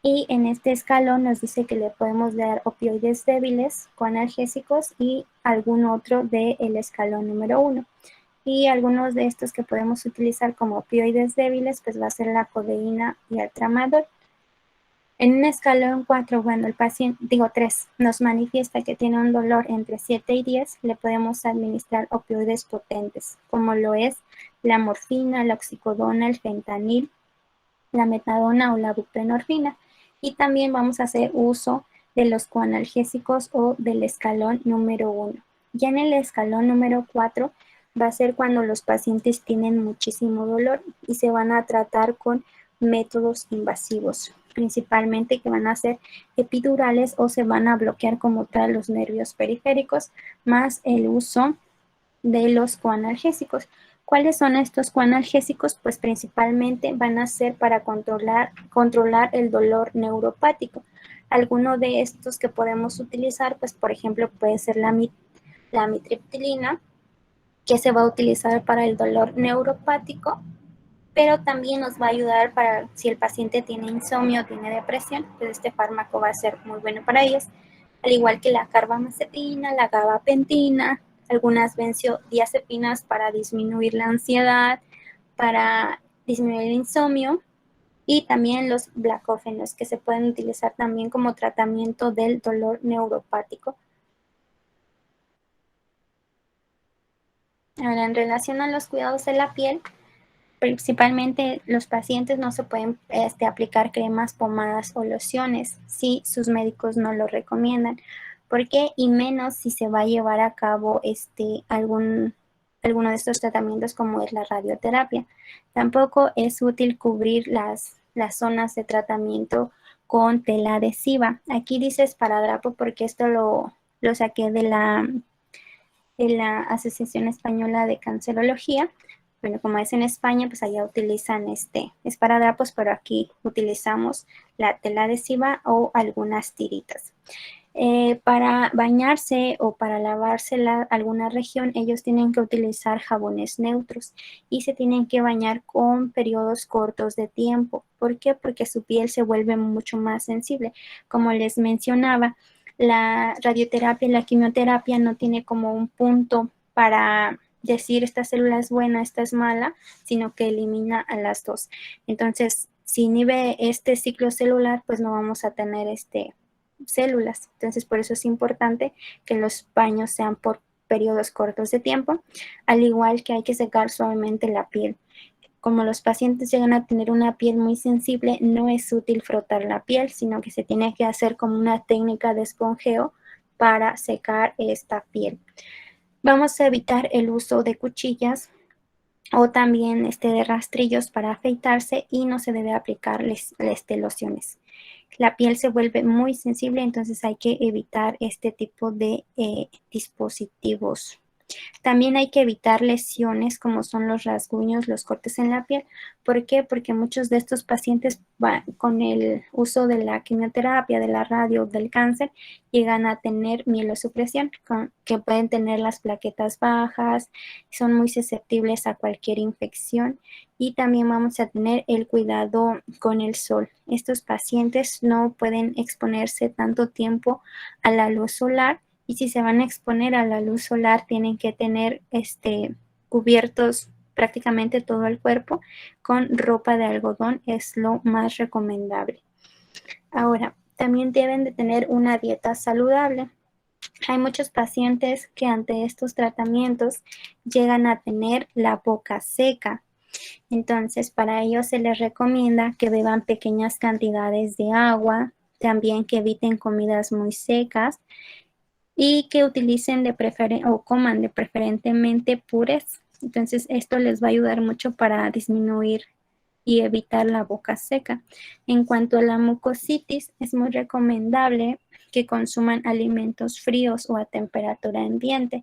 y en este escalón nos dice que le podemos dar opioides débiles, coanalgésicos y algún otro del escalón número 1. Y algunos de estos que podemos utilizar como opioides débiles, pues va a ser la codeína y el tramadol. En un escalón 4, cuando el paciente, 3, nos manifiesta que tiene un dolor entre 7 y 10, le podemos administrar opioides potentes, como lo es la morfina, la oxicodona, el fentanil, la metadona o la buprenorfina. Y también vamos a hacer uso de los coanalgésicos o del escalón número 1. Ya en el escalón número 4 va a ser cuando los pacientes tienen muchísimo dolor y se van a tratar con métodos invasivos, principalmente que van a ser epidurales o se van a bloquear como tal los nervios periféricos, más el uso de los coanalgésicos. ¿Cuáles son estos coanalgésicos? Pues principalmente van a ser para controlar el dolor neuropático. Alguno de estos que podemos utilizar, pues por ejemplo puede ser la amitriptilina, que se va a utilizar para el dolor neuropático, pero también nos va a ayudar para si el paciente tiene insomnio o tiene depresión, pues este fármaco va a ser muy bueno para ellos, al igual que la carbamazepina, la gabapentina, algunas benzodiazepinas para disminuir la ansiedad, para disminuir el insomnio, y también los blacófenos, que se pueden utilizar también como tratamiento del dolor neuropático. Ahora, en relación a los cuidados de la piel, Principalmente los pacientes no se pueden aplicar cremas, pomadas o lociones si sus médicos no lo recomiendan. ¿Por qué? Y menos si se va a llevar a cabo alguno de estos tratamientos como es la radioterapia. Tampoco es útil cubrir las zonas de tratamiento con tela adhesiva. Aquí dice esparadrapo porque esto lo saqué de la Asociación Española de Cancerología. Bueno, como es en España, pues allá utilizan esparadrapos, pero aquí utilizamos la tela adhesiva o algunas tiritas. Para bañarse o para lavarse alguna región, ellos tienen que utilizar jabones neutros y se tienen que bañar con periodos cortos de tiempo. ¿Por qué? Porque su piel se vuelve mucho más sensible. Como les mencionaba, la radioterapia y la quimioterapia no tiene como un punto para decir esta célula es buena, esta es mala, sino que elimina a las dos. Entonces, si inhibe este ciclo celular, pues no vamos a tener células. Entonces, por eso es importante que los baños sean por periodos cortos de tiempo, al igual que hay que secar suavemente la piel. Como los pacientes llegan a tener una piel muy sensible, no es útil frotar la piel, sino que se tiene que hacer como una técnica de esponjeo para secar esta piel. Vamos a evitar el uso de cuchillas o también de rastrillos para afeitarse y no se debe aplicar lociones. La piel se vuelve muy sensible, entonces hay que evitar este tipo de dispositivos. También hay que evitar lesiones como son los rasguños, los cortes en la piel. ¿Por qué? Porque muchos de estos pacientes con el uso de la quimioterapia, de la radio, del cáncer, llegan a tener mielosupresión, que pueden tener las plaquetas bajas, son muy susceptibles a cualquier infección y también vamos a tener el cuidado con el sol. Estos pacientes no pueden exponerse tanto tiempo a la luz solar. Y si se van a exponer a la luz solar, tienen que tener cubiertos prácticamente todo el cuerpo con ropa de algodón, es lo más recomendable. Ahora, también deben de tener una dieta saludable. Hay muchos pacientes que ante estos tratamientos llegan a tener la boca seca. Entonces, para ello se les recomienda que beban pequeñas cantidades de agua, también que eviten comidas muy secas y que utilicen o coman de preferentemente purés. Entonces esto les va a ayudar mucho para disminuir y evitar la boca seca. En cuanto a la mucositis, es muy recomendable que consuman alimentos fríos o a temperatura ambiente.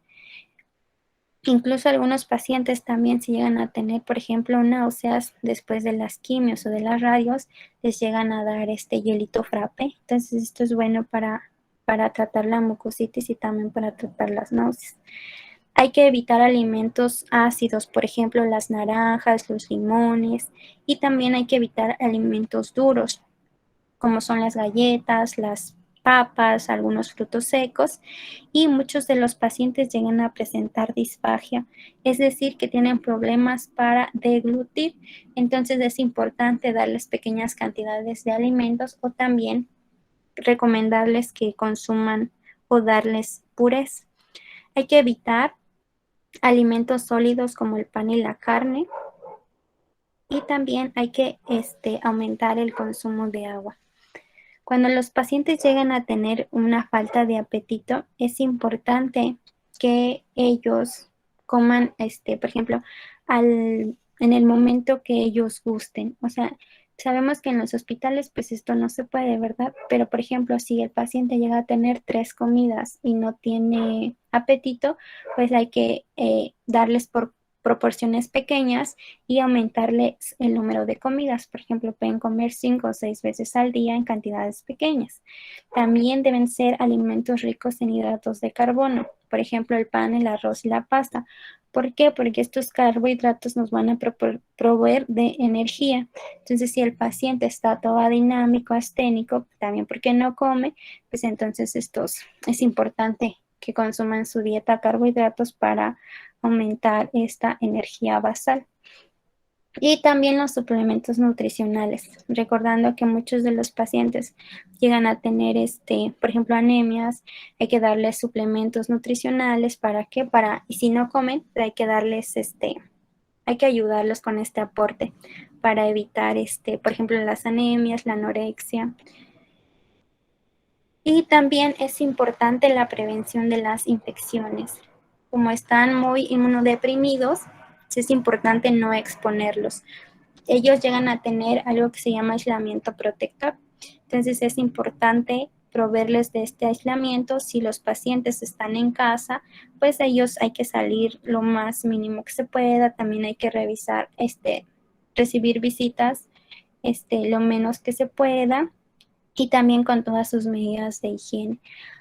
Incluso algunos pacientes también si llegan a tener, por ejemplo, náuseas después de las quimios o de las radios, les llegan a dar hielito frappé. Entonces esto es bueno para tratar la mucositis y también para tratar las náuseas. Hay que evitar alimentos ácidos, por ejemplo, las naranjas, los limones, y también hay que evitar alimentos duros, como son las galletas, las papas, algunos frutos secos, y muchos de los pacientes llegan a presentar disfagia, es decir, que tienen problemas para deglutir. Entonces es importante darles pequeñas cantidades de alimentos o también recomendarles que consuman o darles purés. Hay que evitar alimentos sólidos como el pan y la carne y también hay que aumentar el consumo de agua. Cuando los pacientes llegan a tener una falta de apetito, es importante que ellos coman, por ejemplo, en el momento que ellos gusten. O sea, sabemos que en los hospitales pues esto no se puede, ¿verdad? Pero por ejemplo, si el paciente llega a tener 3 comidas y no tiene apetito, pues hay que darles por proporciones pequeñas y aumentarles el número de comidas. Por ejemplo, pueden comer 5 o 6 veces al día en cantidades pequeñas. También deben ser alimentos ricos en hidratos de carbono, por ejemplo, el pan, el arroz y la pasta. ¿Por qué? Porque estos carbohidratos nos van a proveer de energía. Entonces, si el paciente está todo dinámico, asténico, también porque no come, pues entonces es importante que consuman su dieta carbohidratos para aumentar esta energía basal. Y también los suplementos nutricionales, recordando que muchos de los pacientes llegan a tener, por ejemplo, anemias, hay que darles suplementos nutricionales, ¿para qué? Y si no comen, hay que darles hay que ayudarlos con este aporte para evitar, por ejemplo, las anemias, la anorexia. Y también es importante la prevención de las infecciones. Como están muy inmunodeprimidos, es importante no exponerlos. Ellos llegan a tener algo que se llama aislamiento protector. Entonces es importante proveerles de este aislamiento. Si los pacientes están en casa, pues ellos hay que salir lo más mínimo que se pueda. También hay que revisar, recibir visitas, lo menos que se pueda, y también con todas sus medidas de higiene.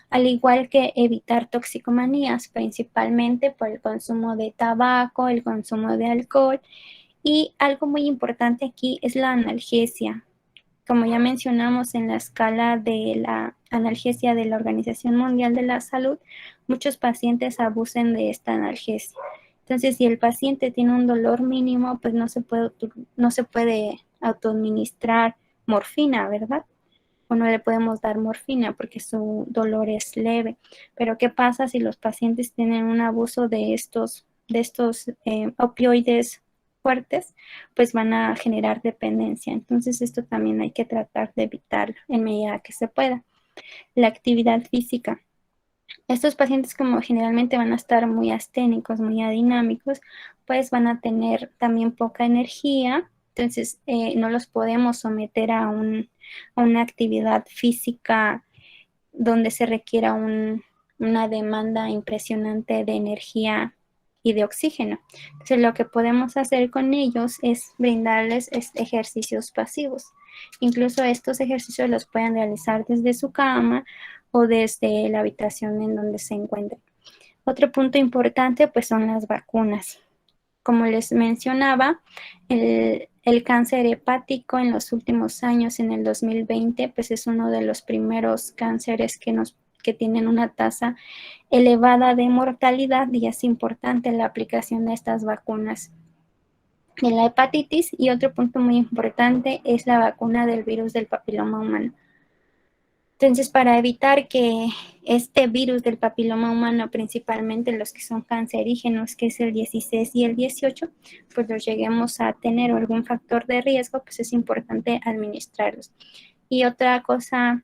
Al igual que evitar toxicomanías, principalmente por el consumo de tabaco, el consumo de alcohol. Y algo muy importante aquí es la analgesia. Como ya mencionamos en la escala de la analgesia de la Organización Mundial de la Salud, muchos pacientes abusan de esta analgesia. Entonces, si el paciente tiene un dolor mínimo, pues no se puede autoadministrar morfina, ¿verdad? O no le podemos dar morfina porque su dolor es leve. Pero ¿qué pasa si los pacientes tienen un abuso de estos opioides fuertes? Pues van a generar dependencia. Entonces esto también hay que tratar de evitarlo en medida que se pueda. La actividad física. Estos pacientes, como generalmente van a estar muy asténicos, muy adinámicos, pues van a tener también poca energía. Entonces no los podemos someter a una actividad física donde se requiera una demanda impresionante de energía y de oxígeno. Entonces lo que podemos hacer con ellos es brindarles ejercicios pasivos. Incluso estos ejercicios los pueden realizar desde su cama o desde la habitación en donde se encuentren. Otro punto importante pues son las vacunas. Como les mencionaba, el cáncer hepático en los últimos años, en el 2020, pues es uno de los primeros cánceres que tienen una tasa elevada de mortalidad, y es importante la aplicación de estas vacunas de la hepatitis. Y otro punto muy importante es la vacuna del virus del papiloma humano. Entonces, para evitar que este virus del papiloma humano, principalmente los que son cancerígenos, que es el 16 y el 18, pues los lleguemos a tener algún factor de riesgo, pues es importante administrarlos. Y otra cosa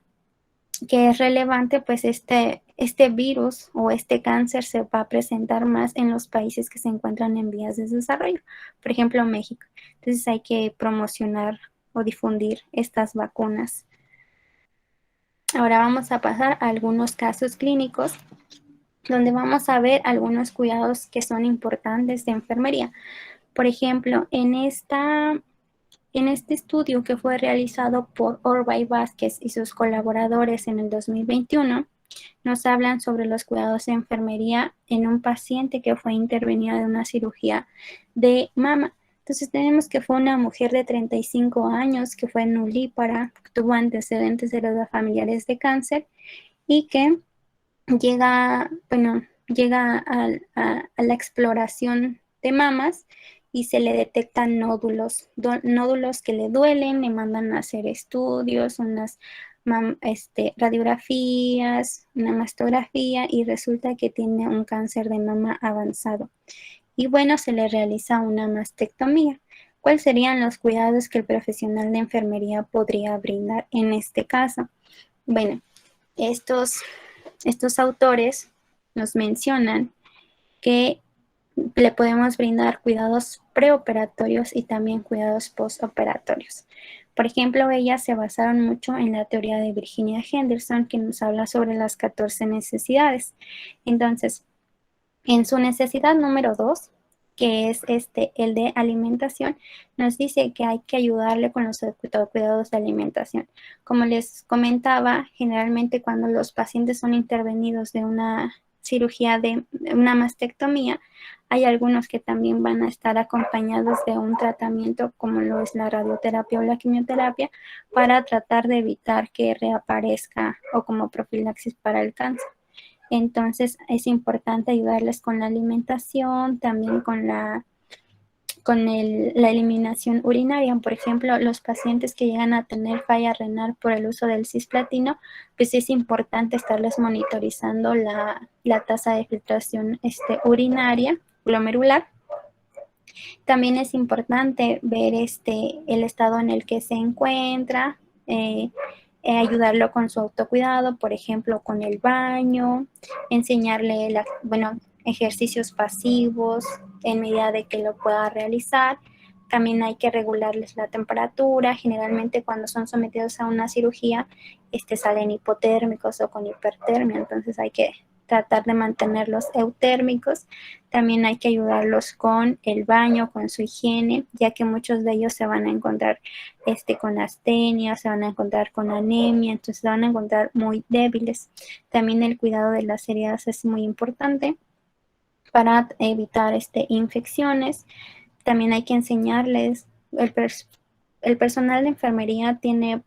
que es relevante, pues este virus o este cáncer se va a presentar más en los países que se encuentran en vías de desarrollo, por ejemplo, México. Entonces hay que promocionar o difundir estas vacunas. Ahora vamos a pasar a algunos casos clínicos donde vamos a ver algunos cuidados que son importantes de enfermería. Por ejemplo, en este estudio que fue realizado por Orbay Vázquez y sus colaboradores en el 2021, nos hablan sobre los cuidados de enfermería en un paciente que fue intervenido de una cirugía de mama. Entonces tenemos que fue una mujer de 35 años que fue nulípara, tuvo antecedentes heredofamiliares de cáncer y que llega a la exploración de mamas y se le detectan nódulos que le duelen, le mandan a hacer estudios, unas radiografías, una mastografía, y resulta que tiene un cáncer de mama avanzado. Y bueno, se le realiza una mastectomía. ¿Cuáles serían los cuidados que el profesional de enfermería podría brindar en este caso? Bueno, estos autores nos mencionan que le podemos brindar cuidados preoperatorios y también cuidados postoperatorios. Por ejemplo, ellas se basaron mucho en la teoría de Virginia Henderson, que nos habla sobre las 14 necesidades. Entonces, en su necesidad número 2, que es el de alimentación, nos dice que hay que ayudarle con los cuidados de alimentación. Como les comentaba, generalmente cuando los pacientes son intervenidos de una cirugía de una mastectomía, hay algunos que también van a estar acompañados de un tratamiento como lo es la radioterapia o la quimioterapia, para tratar de evitar que reaparezca o como profilaxis para el cáncer. Entonces es importante ayudarles con la alimentación, también con la eliminación urinaria. Por ejemplo, los pacientes que llegan a tener falla renal por el uso del cisplatino, pues es importante estarles monitorizando la tasa de filtración urinaria glomerular. También es importante ver el estado en el que se encuentra, ayudarlo con su autocuidado, por ejemplo, con el baño, enseñarle, ejercicios pasivos en medida de que lo pueda realizar. También hay que regularles la temperatura. Generalmente cuando son sometidos a una cirugía, salen hipotérmicos o con hipertermia, entonces hay que tratar de mantenerlos eutérmicos. También hay que ayudarlos con el baño, con su higiene, ya que muchos de ellos se van a encontrar con astenia, se van a encontrar con anemia, entonces se van a encontrar muy débiles. También el cuidado de las heridas es muy importante para evitar infecciones. También hay que enseñarles, el personal de enfermería tiene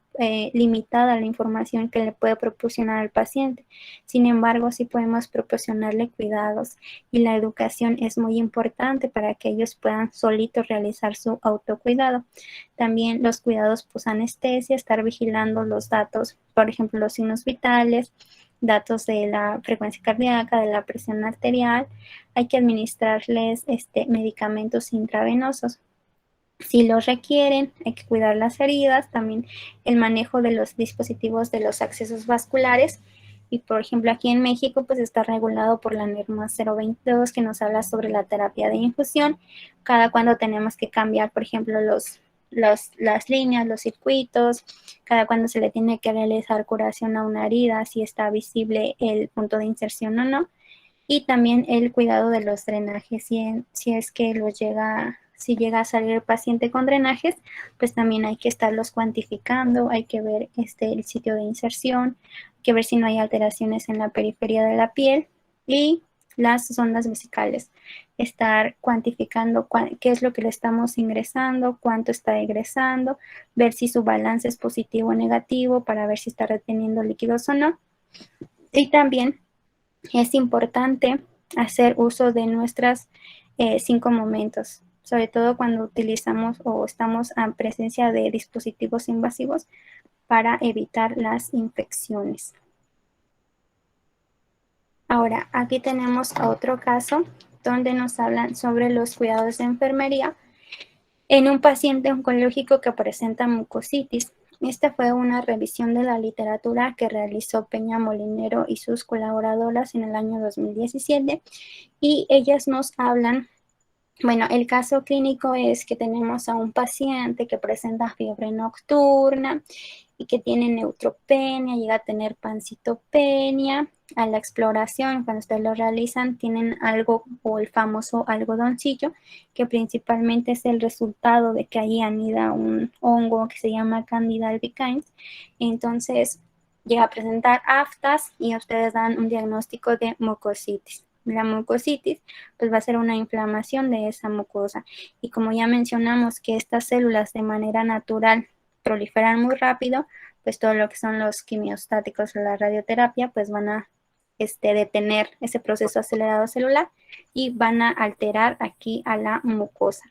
limitada la información que le puede proporcionar al paciente. Sin embargo, sí podemos proporcionarle cuidados y la educación es muy importante para que ellos puedan solitos realizar su autocuidado. También los cuidados posanestesia, estar vigilando los datos, por ejemplo, los signos vitales, datos de la frecuencia cardíaca, de la presión arterial. Hay que administrarles medicamentos intravenosos. Si los requieren, hay que cuidar las heridas, también el manejo de los dispositivos de los accesos vasculares. Y por ejemplo, aquí en México, pues está regulado por la norma 022 que nos habla sobre la terapia de infusión. Cada cuando tenemos que cambiar, por ejemplo, las líneas, los circuitos, cada cuando se le tiene que realizar curación a una herida, si está visible el punto de inserción o no. Y también el cuidado de los drenajes, si es que si llega a salir el paciente con drenajes, pues también hay que estarlos cuantificando, hay que ver el sitio de inserción, hay que ver si no hay alteraciones en la periferia de la piel y las sondas vesicales, estar cuantificando qué es lo que le estamos ingresando, cuánto está egresando, ver si su balance es positivo o negativo para ver si está reteniendo líquidos o no. Y también es importante hacer uso de nuestras 5 momentos, sobre todo cuando utilizamos o estamos en presencia de dispositivos invasivos para evitar las infecciones. Ahora, aquí tenemos otro caso donde nos hablan sobre los cuidados de enfermería en un paciente oncológico que presenta mucositis. Esta fue una revisión de la literatura que realizó Peña Molinero y sus colaboradoras en el año 2017 y ellas nos hablan, el caso clínico es que tenemos a un paciente que presenta fiebre nocturna y que tiene neutropenia, llega a tener pancitopenia. A la exploración, cuando ustedes lo realizan, tienen algo o el famoso algodoncillo, que principalmente es el resultado de que ahí anida un hongo que se llama Candida albicans. Entonces, llega a presentar aftas y ustedes dan un diagnóstico de mucositis. La mucositis pues va a ser una inflamación de esa mucosa y como ya mencionamos que estas células de manera natural proliferan muy rápido, pues todo lo que son los quimiostáticos o la radioterapia pues van a detener ese proceso acelerado celular y van a alterar aquí a la mucosa.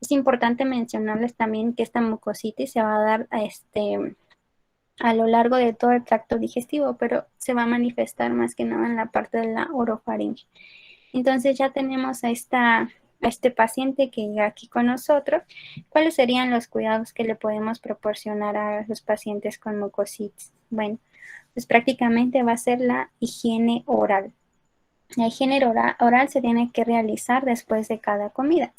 Es importante mencionarles también que esta mucositis se va a dar a lo largo de todo el tracto digestivo, pero se va a manifestar más que nada en la parte de la orofaringe. Entonces ya tenemos a este paciente que llega aquí con nosotros. ¿Cuáles serían los cuidados que le podemos proporcionar a los pacientes con mucositis? Bueno, pues prácticamente va a ser la higiene oral. La higiene oral se tiene que realizar después de cada comida.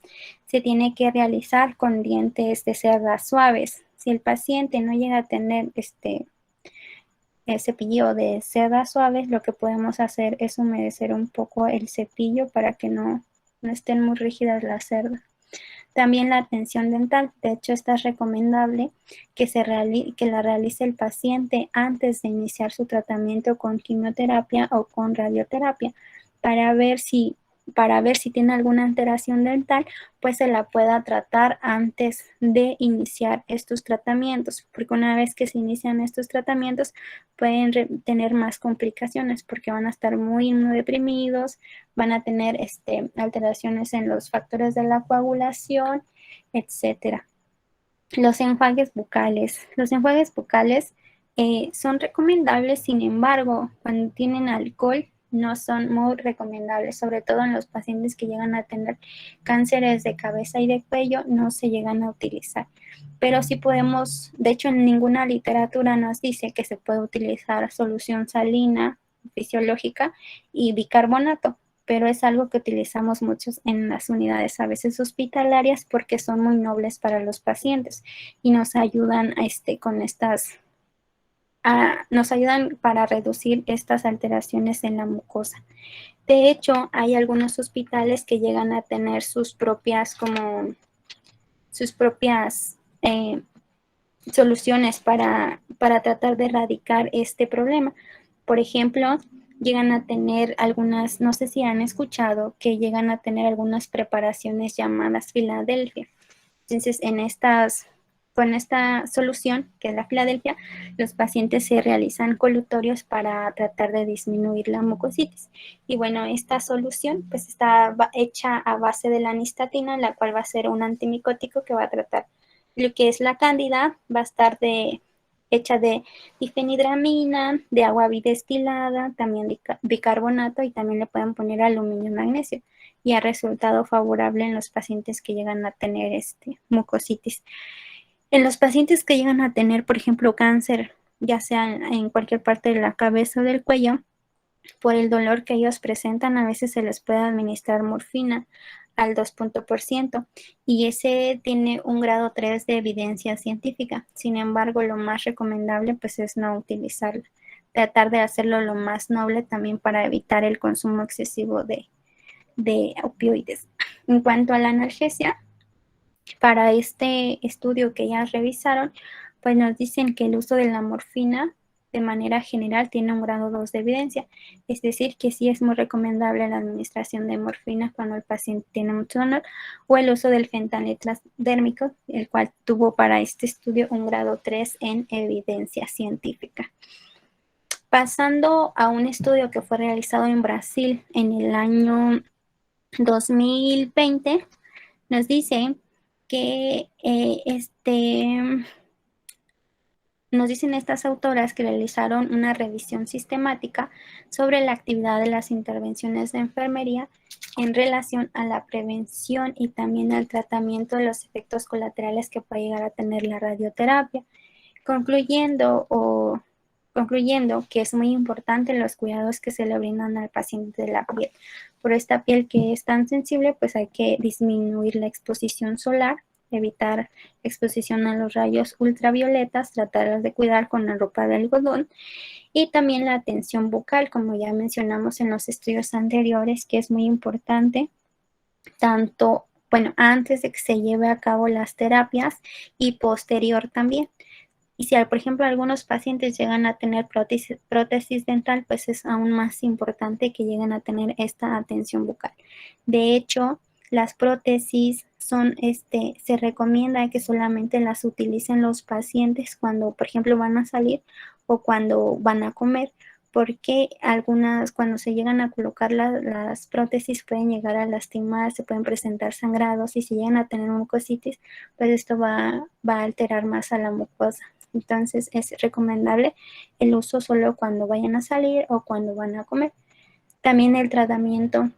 Se tiene que realizar con dientes de cerdas suaves. Si el paciente no llega a tener el cepillo de cerdas suaves, lo que podemos hacer es humedecer un poco el cepillo para que no estén muy rígidas las cerdas. También la atención dental, de hecho esta es recomendable que la realice el paciente antes de iniciar su tratamiento con quimioterapia o con radioterapia para ver si tiene alguna alteración dental, pues se la pueda tratar antes de iniciar estos tratamientos, porque una vez que se inician estos tratamientos pueden tener más complicaciones porque van a estar muy deprimidos, van a tener alteraciones en los factores de la coagulación, etcétera. Los enjuagues bucales. Los enjuagues bucales son recomendables, sin embargo, cuando tienen alcohol, no son muy recomendables, sobre todo en los pacientes que llegan a tener cánceres de cabeza y de cuello, no se llegan a utilizar. Pero sí podemos, de hecho en ninguna literatura nos dice que se puede utilizar solución salina fisiológica y bicarbonato, pero es algo que utilizamos muchos en las unidades a veces hospitalarias porque son muy nobles para los pacientes y nos ayudan con estas nos ayudan para reducir estas alteraciones en la mucosa. De hecho, hay algunos hospitales que llegan a tener sus propias soluciones para tratar de erradicar este problema. Por ejemplo, llegan a tener algunas, no sé si han escuchado, que llegan a tener algunas preparaciones llamadas Filadelfia. Entonces, con esta solución, que es la Filadelfia, los pacientes se realizan colutorios para tratar de disminuir la mucositis. Y bueno, esta solución pues está hecha a base de la anistatina, la cual va a ser un antimicótico que va a tratar lo que es la cándida, va a estar hecha de difenhidramina, de agua bidestilada, también de bicarbonato y también le pueden poner aluminio y magnesio. Y ha resultado favorable en los pacientes que llegan a tener mucositis. En los pacientes que llegan a tener, por ejemplo, cáncer, ya sea en cualquier parte de la cabeza o del cuello, por el dolor que ellos presentan, a veces se les puede administrar morfina al 2% y ese tiene un grado 3 de evidencia científica. Sin embargo, lo más recomendable pues es no utilizarlo. Tratar de hacerlo lo más noble también para evitar el consumo excesivo de opioides. En cuanto a la analgesia, para este estudio que ya revisaron, pues nos dicen que el uso de la morfina de manera general tiene un grado 2 de evidencia, es decir, que sí es muy recomendable la administración de morfina cuando el paciente tiene mucho dolor, o el uso del fentanil transdérmico, el cual tuvo para este estudio un grado 3 en evidencia científica. Pasando a un estudio que fue realizado en Brasil en el año 2020, nos dice que nos dicen estas autoras que realizaron una revisión sistemática sobre la actividad de las intervenciones de enfermería en relación a la prevención y también al tratamiento de los efectos colaterales que puede llegar a tener la radioterapia, concluyendo que es muy importante los cuidados que se le brindan al paciente de la piel. Por esta piel que es tan sensible, pues hay que disminuir la exposición solar, evitar exposición a los rayos ultravioletas, tratarlas de cuidar con la ropa de algodón y también la atención bucal, como ya mencionamos en los estudios anteriores, que es muy importante, tanto, antes de que se lleve a cabo las terapias y posterior también. Y si, por ejemplo, algunos pacientes llegan a tener prótesis dental, pues es aún más importante que lleguen a tener esta atención bucal. De hecho, las prótesis se recomienda que solamente las utilicen los pacientes cuando, por ejemplo, van a salir o cuando van a comer, porque cuando se llegan a colocar las prótesis pueden llegar a lastimar, se pueden presentar sangrados y si llegan a tener mucositis, pues esto va a alterar más a la mucosa. Entonces es recomendable el uso solo cuando vayan a salir o cuando van a comer. También el tratamiento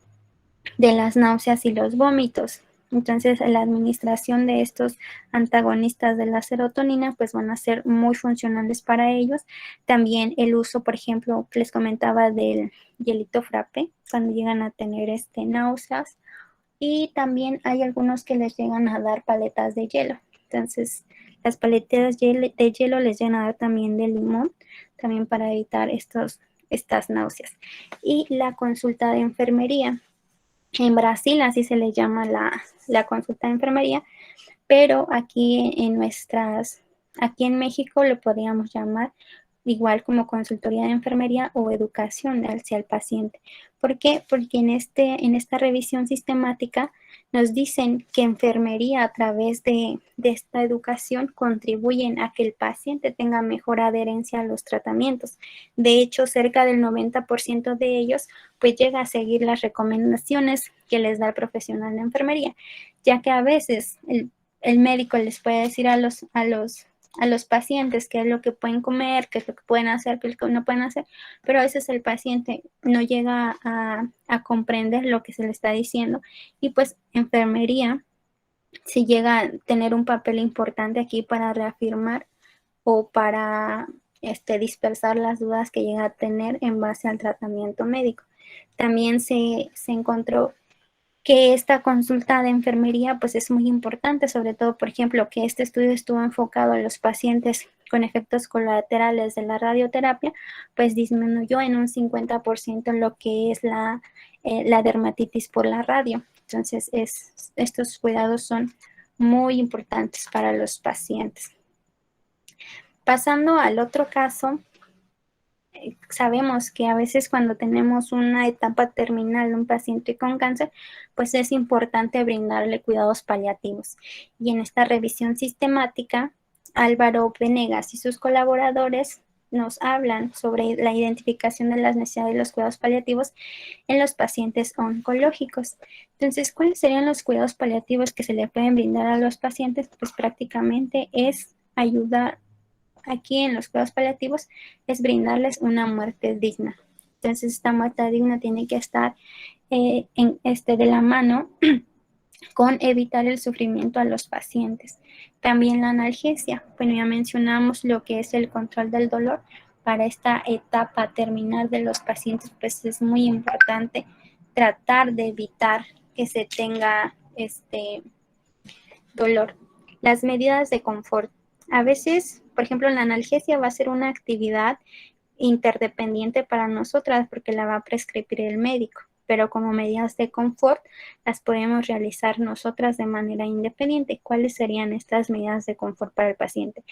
de las náuseas y los vómitos. Entonces la administración de estos antagonistas de la serotonina pues van a ser muy funcionales para ellos. También el uso, por ejemplo, que les comentaba del hielito frappé cuando llegan a tener náuseas, y también hay algunos que les llegan a dar paletas de hielo. Entonces las paletas de hielo les llegan a dar también de limón, también para evitar estas náuseas. Y la consulta de enfermería. En Brasil así se le llama la consulta de enfermería, pero aquí en México lo podríamos llamar igual como consultoría de enfermería o educación hacia el paciente. ¿Por qué? Porque en esta revisión sistemática nos dicen que enfermería a través de esta educación contribuyen a que el paciente tenga mejor adherencia a los tratamientos. De hecho, cerca del 90% de ellos pues llega a seguir las recomendaciones que les da el profesional de enfermería, ya que a veces el médico les puede decir a los a los pacientes qué es lo que pueden comer, qué es lo que pueden hacer, qué es lo que no pueden hacer, pero a veces el paciente no llega a comprender lo que se le está diciendo y pues enfermería sí llega a tener un papel importante aquí para reafirmar o para dispersar las dudas que llega a tener en base al tratamiento médico. También se encontró que esta consulta de enfermería pues es muy importante, sobre todo, por ejemplo, que este estudio estuvo enfocado a los pacientes con efectos colaterales de la radioterapia, pues disminuyó en un 50% lo que es la dermatitis por la radio. Entonces, estos cuidados son muy importantes para los pacientes. Pasando al otro caso, sabemos que a veces cuando tenemos una etapa terminal de un paciente con cáncer, pues es importante brindarle cuidados paliativos. Y en esta revisión sistemática, Álvaro Venegas y sus colaboradores nos hablan sobre la identificación de las necesidades de los cuidados paliativos en los pacientes oncológicos. Entonces, ¿cuáles serían los cuidados paliativos que se le pueden brindar a los pacientes? Pues prácticamente es ayudar. Aquí en los cuidados paliativos es brindarles una muerte digna. Entonces esta muerte digna tiene que estar de la mano con evitar el sufrimiento a los pacientes. También la analgesia. Bueno, ya mencionamos lo que es el control del dolor. Para esta etapa terminal de los pacientes, pues es muy importante tratar de evitar que se tenga dolor. Las medidas de confort. A veces, por ejemplo, la analgesia va a ser una actividad interdependiente para nosotras porque la va a prescribir el médico, pero como medidas de confort las podemos realizar nosotras de manera independiente. ¿Cuáles serían estas medidas de confort para el paciente?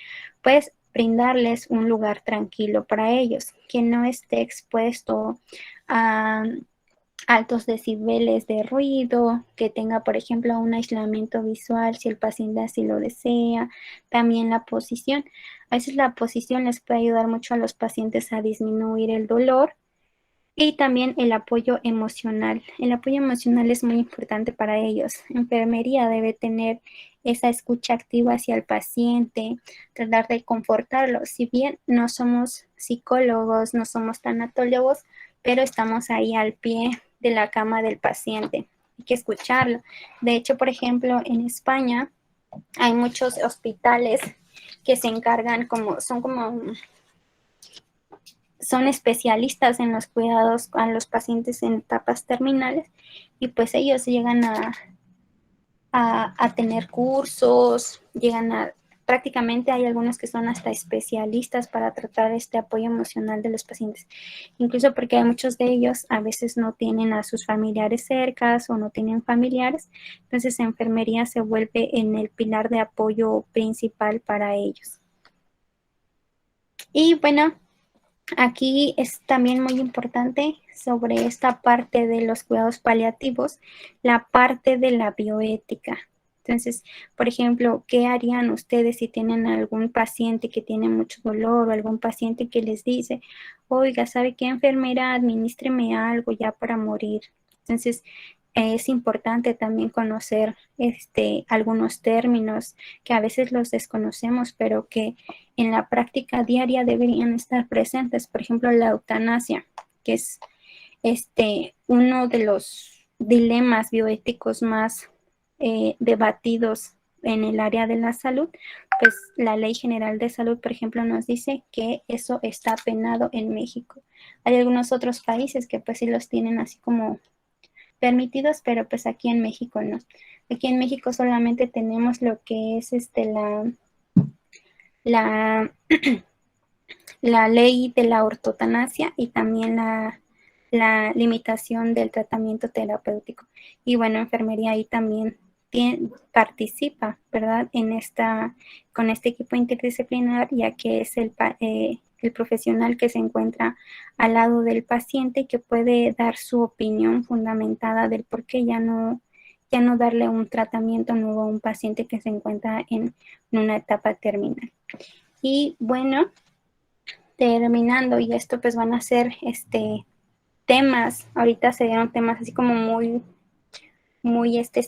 Pues brindarles un lugar tranquilo para ellos, que no esté expuesto a altos decibeles de ruido, que tenga, por ejemplo, un aislamiento visual si el paciente así lo desea. También la posición. A veces la posición les puede ayudar mucho a los pacientes a disminuir el dolor. Y también el apoyo emocional. El apoyo emocional es muy importante para ellos. Enfermería debe tener esa escucha activa hacia el paciente, tratar de confortarlo. Si bien no somos psicólogos, no somos tanatólogos, pero estamos ahí al pie de la cama del paciente. Hay que escucharlo. De hecho, por ejemplo, en España hay muchos hospitales que se encargan son especialistas en los cuidados a los pacientes en etapas terminales y pues ellos llegan a tener cursos, prácticamente hay algunos que son hasta especialistas para tratar este apoyo emocional de los pacientes, incluso porque hay muchos de ellos a veces no tienen a sus familiares cercas o no tienen familiares, entonces enfermería se vuelve en el pilar de apoyo principal para ellos. Y bueno, aquí es también muy importante sobre esta parte de los cuidados paliativos, la parte de la bioética. Entonces, por ejemplo, ¿qué harían ustedes si tienen algún paciente que tiene mucho dolor o algún paciente que les dice, oiga, ¿sabe qué, enfermera? Administreme algo ya para morir. Entonces, es importante también conocer algunos términos que a veces los desconocemos, pero que en la práctica diaria deberían estar presentes. Por ejemplo, la eutanasia, que es uno de los dilemas bioéticos más debatidos en el área de la salud, pues la Ley General de Salud, por ejemplo, nos dice que eso está penado en México. Hay algunos otros países que pues sí los tienen así como permitidos, pero pues aquí en México no. Aquí en México solamente tenemos lo que es la ley de la ortotanasia y también la limitación del tratamiento terapéutico. Y bueno, enfermería ahí también participa, ¿verdad? Con este equipo interdisciplinar, ya que es el profesional que se encuentra al lado del paciente y que puede dar su opinión fundamentada del por qué ya no darle un tratamiento nuevo a un paciente que se encuentra en una etapa terminal. Y bueno, terminando, y esto pues van a ser temas, ahorita se dieron temas así como muy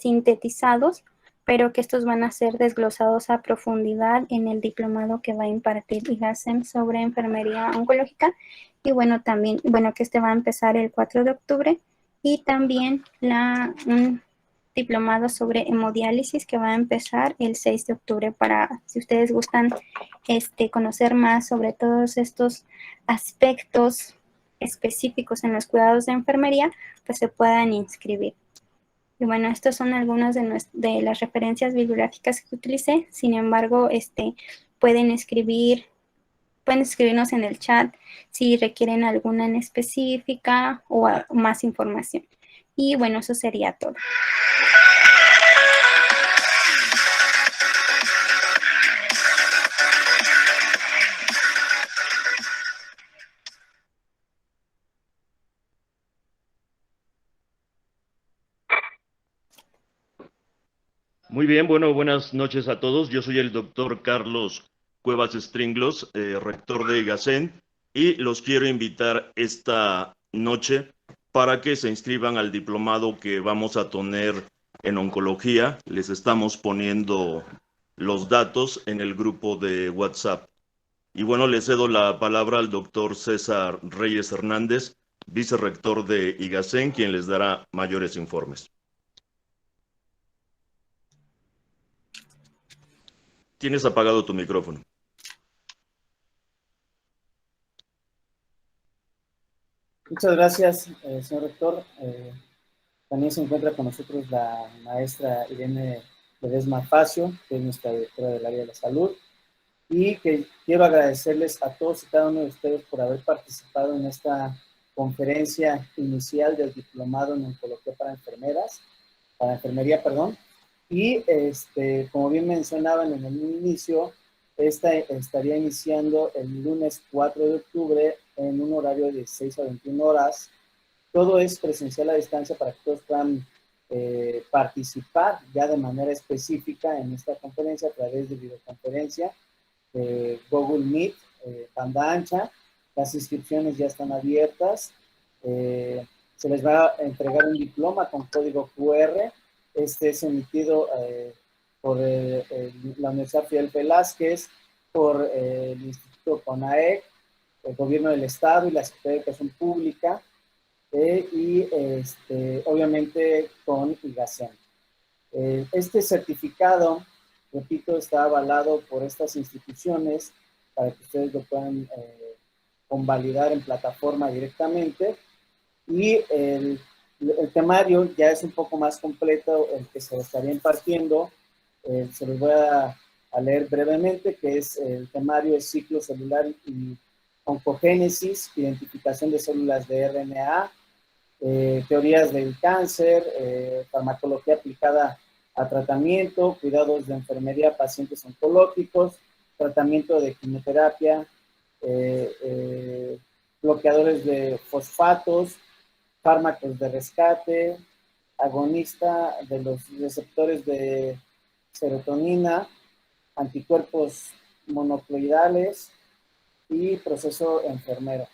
sintetizados, pero que estos van a ser desglosados a profundidad en el diplomado que va a impartir IGACEM sobre enfermería oncológica. Y bueno, también, bueno, que este va a empezar el 4 de octubre y también un diplomado sobre hemodiálisis que va a empezar el 6 de octubre para, si ustedes gustan conocer más sobre todos estos aspectos específicos en los cuidados de enfermería, pues se puedan inscribir. Y bueno, estas son algunas de las referencias bibliográficas que utilicé. Sin embargo, pueden escribirnos en el chat si requieren alguna en específica o más información. Y bueno, eso sería todo. Muy bien, bueno, buenas noches a todos. Yo soy el doctor Carlos Cuevas Stringlos, rector de IGACEN, y los quiero invitar esta noche para que se inscriban al diplomado que vamos a tener en oncología. Les estamos poniendo los datos en el grupo de WhatsApp. Y bueno, le cedo la palabra al doctor César Reyes Hernández, vicerrector de IGACEN, quien les dará mayores informes. Tienes apagado tu micrófono. Muchas gracias, señor rector. También se encuentra con nosotros la maestra Irene Ledesma Facio, que es nuestra directora del área de la salud, y que quiero agradecerles a todos y cada uno de ustedes por haber participado en esta conferencia inicial del diplomado en oncología para enfermería, perdón. Y como bien mencionaban en el inicio, esta estaría iniciando el lunes 4 de octubre en un horario de 16 a 21 horas. Todo es presencial a distancia para que todos puedan participar ya de manera específica en esta conferencia a través de videoconferencia, Google Meet, banda ancha. Las inscripciones ya están abiertas. Se les va a entregar un diploma con código QR. Este es emitido por la Universidad Fidel Velázquez, por el Instituto CONAEC, el Gobierno del Estado y la Secretaría de Educación Pública, y obviamente con IGACEM. Este certificado, repito, está avalado por estas instituciones para que ustedes lo puedan convalidar en plataforma directamente. Y el temario ya es un poco más completo, el que se estaría impartiendo. Se los voy a leer brevemente, que es el temario es ciclo celular y oncogénesis, identificación de células de RNA, teorías del cáncer, farmacología aplicada a tratamiento, cuidados de enfermería a pacientes oncológicos, tratamiento de quimioterapia, bloqueadores de fosfatos, fármacos de rescate, agonista de los receptores de serotonina, anticuerpos monocloidales y proceso enfermero.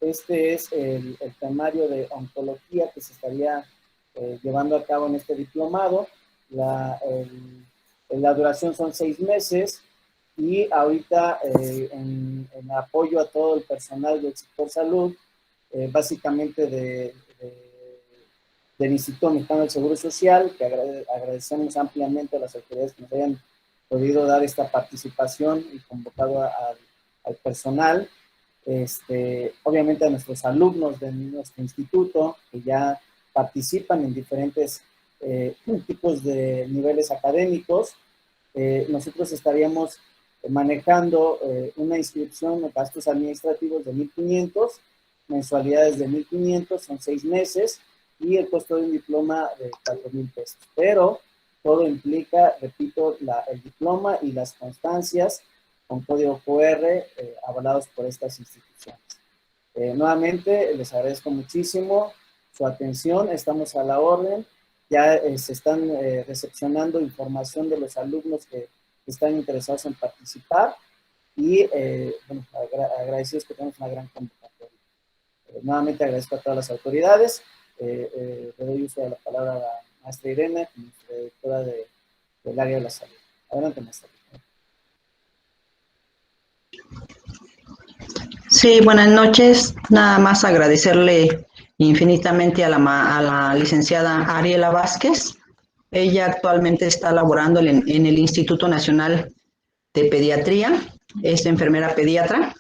Este es el temario de oncología que se estaría llevando a cabo en este diplomado. La duración son 6 meses y ahorita en apoyo a todo el personal del sector salud, básicamente del Instituto Mexicano del Seguro Social, que agradecemos ampliamente a las autoridades que nos hayan podido dar esta participación y convocado al personal. Obviamente a nuestros alumnos de nuestro instituto que ya participan en diferentes tipos de niveles académicos. Nosotros estaríamos manejando una inscripción de gastos administrativos de 1,500, mensualidades de 1,500, son 6 meses, y el costo de un diploma de 4,000 pesos. Pero todo implica, repito, el diploma y las constancias con código QR avalados por estas instituciones. Nuevamente, les agradezco muchísimo su atención, estamos a la orden. Ya se están recepcionando información de los alumnos que están interesados en participar y bueno, agradecidos que tenemos una gran convocatoria. Nuevamente agradezco a todas las autoridades. Le doy uso de la palabra a la maestra Irene, nuestra directora de del área de la salud. Adelante, maestra. Sí, buenas noches. Nada más agradecerle infinitamente a la licenciada Ariela Vázquez. Ella actualmente está laborando en el Instituto Nacional de Pediatría, es enfermera pediatra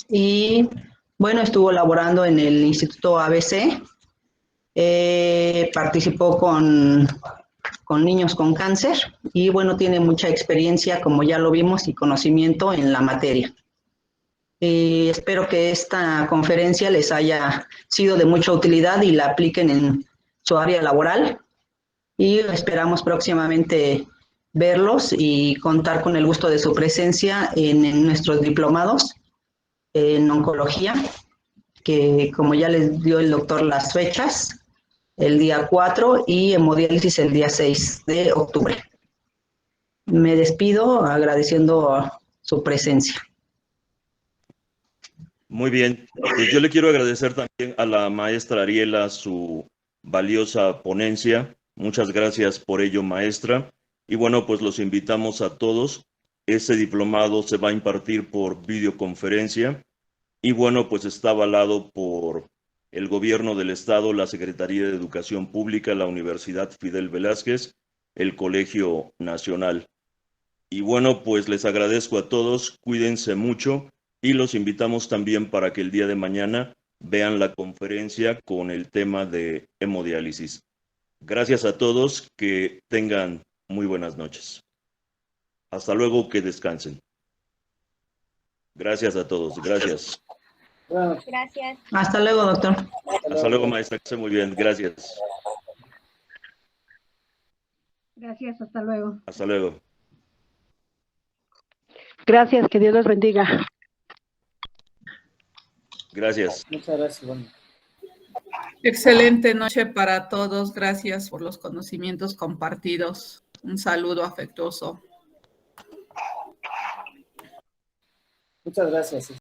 y bueno, estuvo laborando en el Instituto ABC, participó con niños con cáncer y bueno, tiene mucha experiencia, como ya lo vimos, y conocimiento en la materia. Y espero que esta conferencia les haya sido de mucha utilidad y la apliquen en su área laboral. Y esperamos próximamente verlos y contar con el gusto de su presencia en nuestros diplomados en oncología, que como ya les dio el doctor las fechas, el día 4 y hemodiálisis el día 6 de octubre. Me despido agradeciendo su presencia. Muy bien, pues yo le quiero agradecer también a la maestra Ariela su valiosa ponencia. Muchas gracias por ello, maestra. Y bueno, pues los invitamos a todos. Ese diplomado se va a impartir por videoconferencia y bueno, pues está avalado por el Gobierno del Estado, la Secretaría de Educación Pública, la Universidad Fidel Velázquez, el Colegio Nacional. Y bueno, pues les agradezco a todos, cuídense mucho y los invitamos también para que el día de mañana vean la conferencia con el tema de hemodiálisis. Gracias a todos, que tengan muy buenas noches. Hasta luego, que descansen. Gracias a todos, gracias. Bueno, Gracias. Hasta luego, doctor. Hasta luego, maestra, que esté muy bien, gracias. Gracias, hasta luego. Hasta luego. Gracias, que Dios los bendiga. Gracias. muchas gracias. Bueno. Excelente noche para todos. Gracias por los conocimientos compartidos. Un saludo afectuoso. Muchas gracias.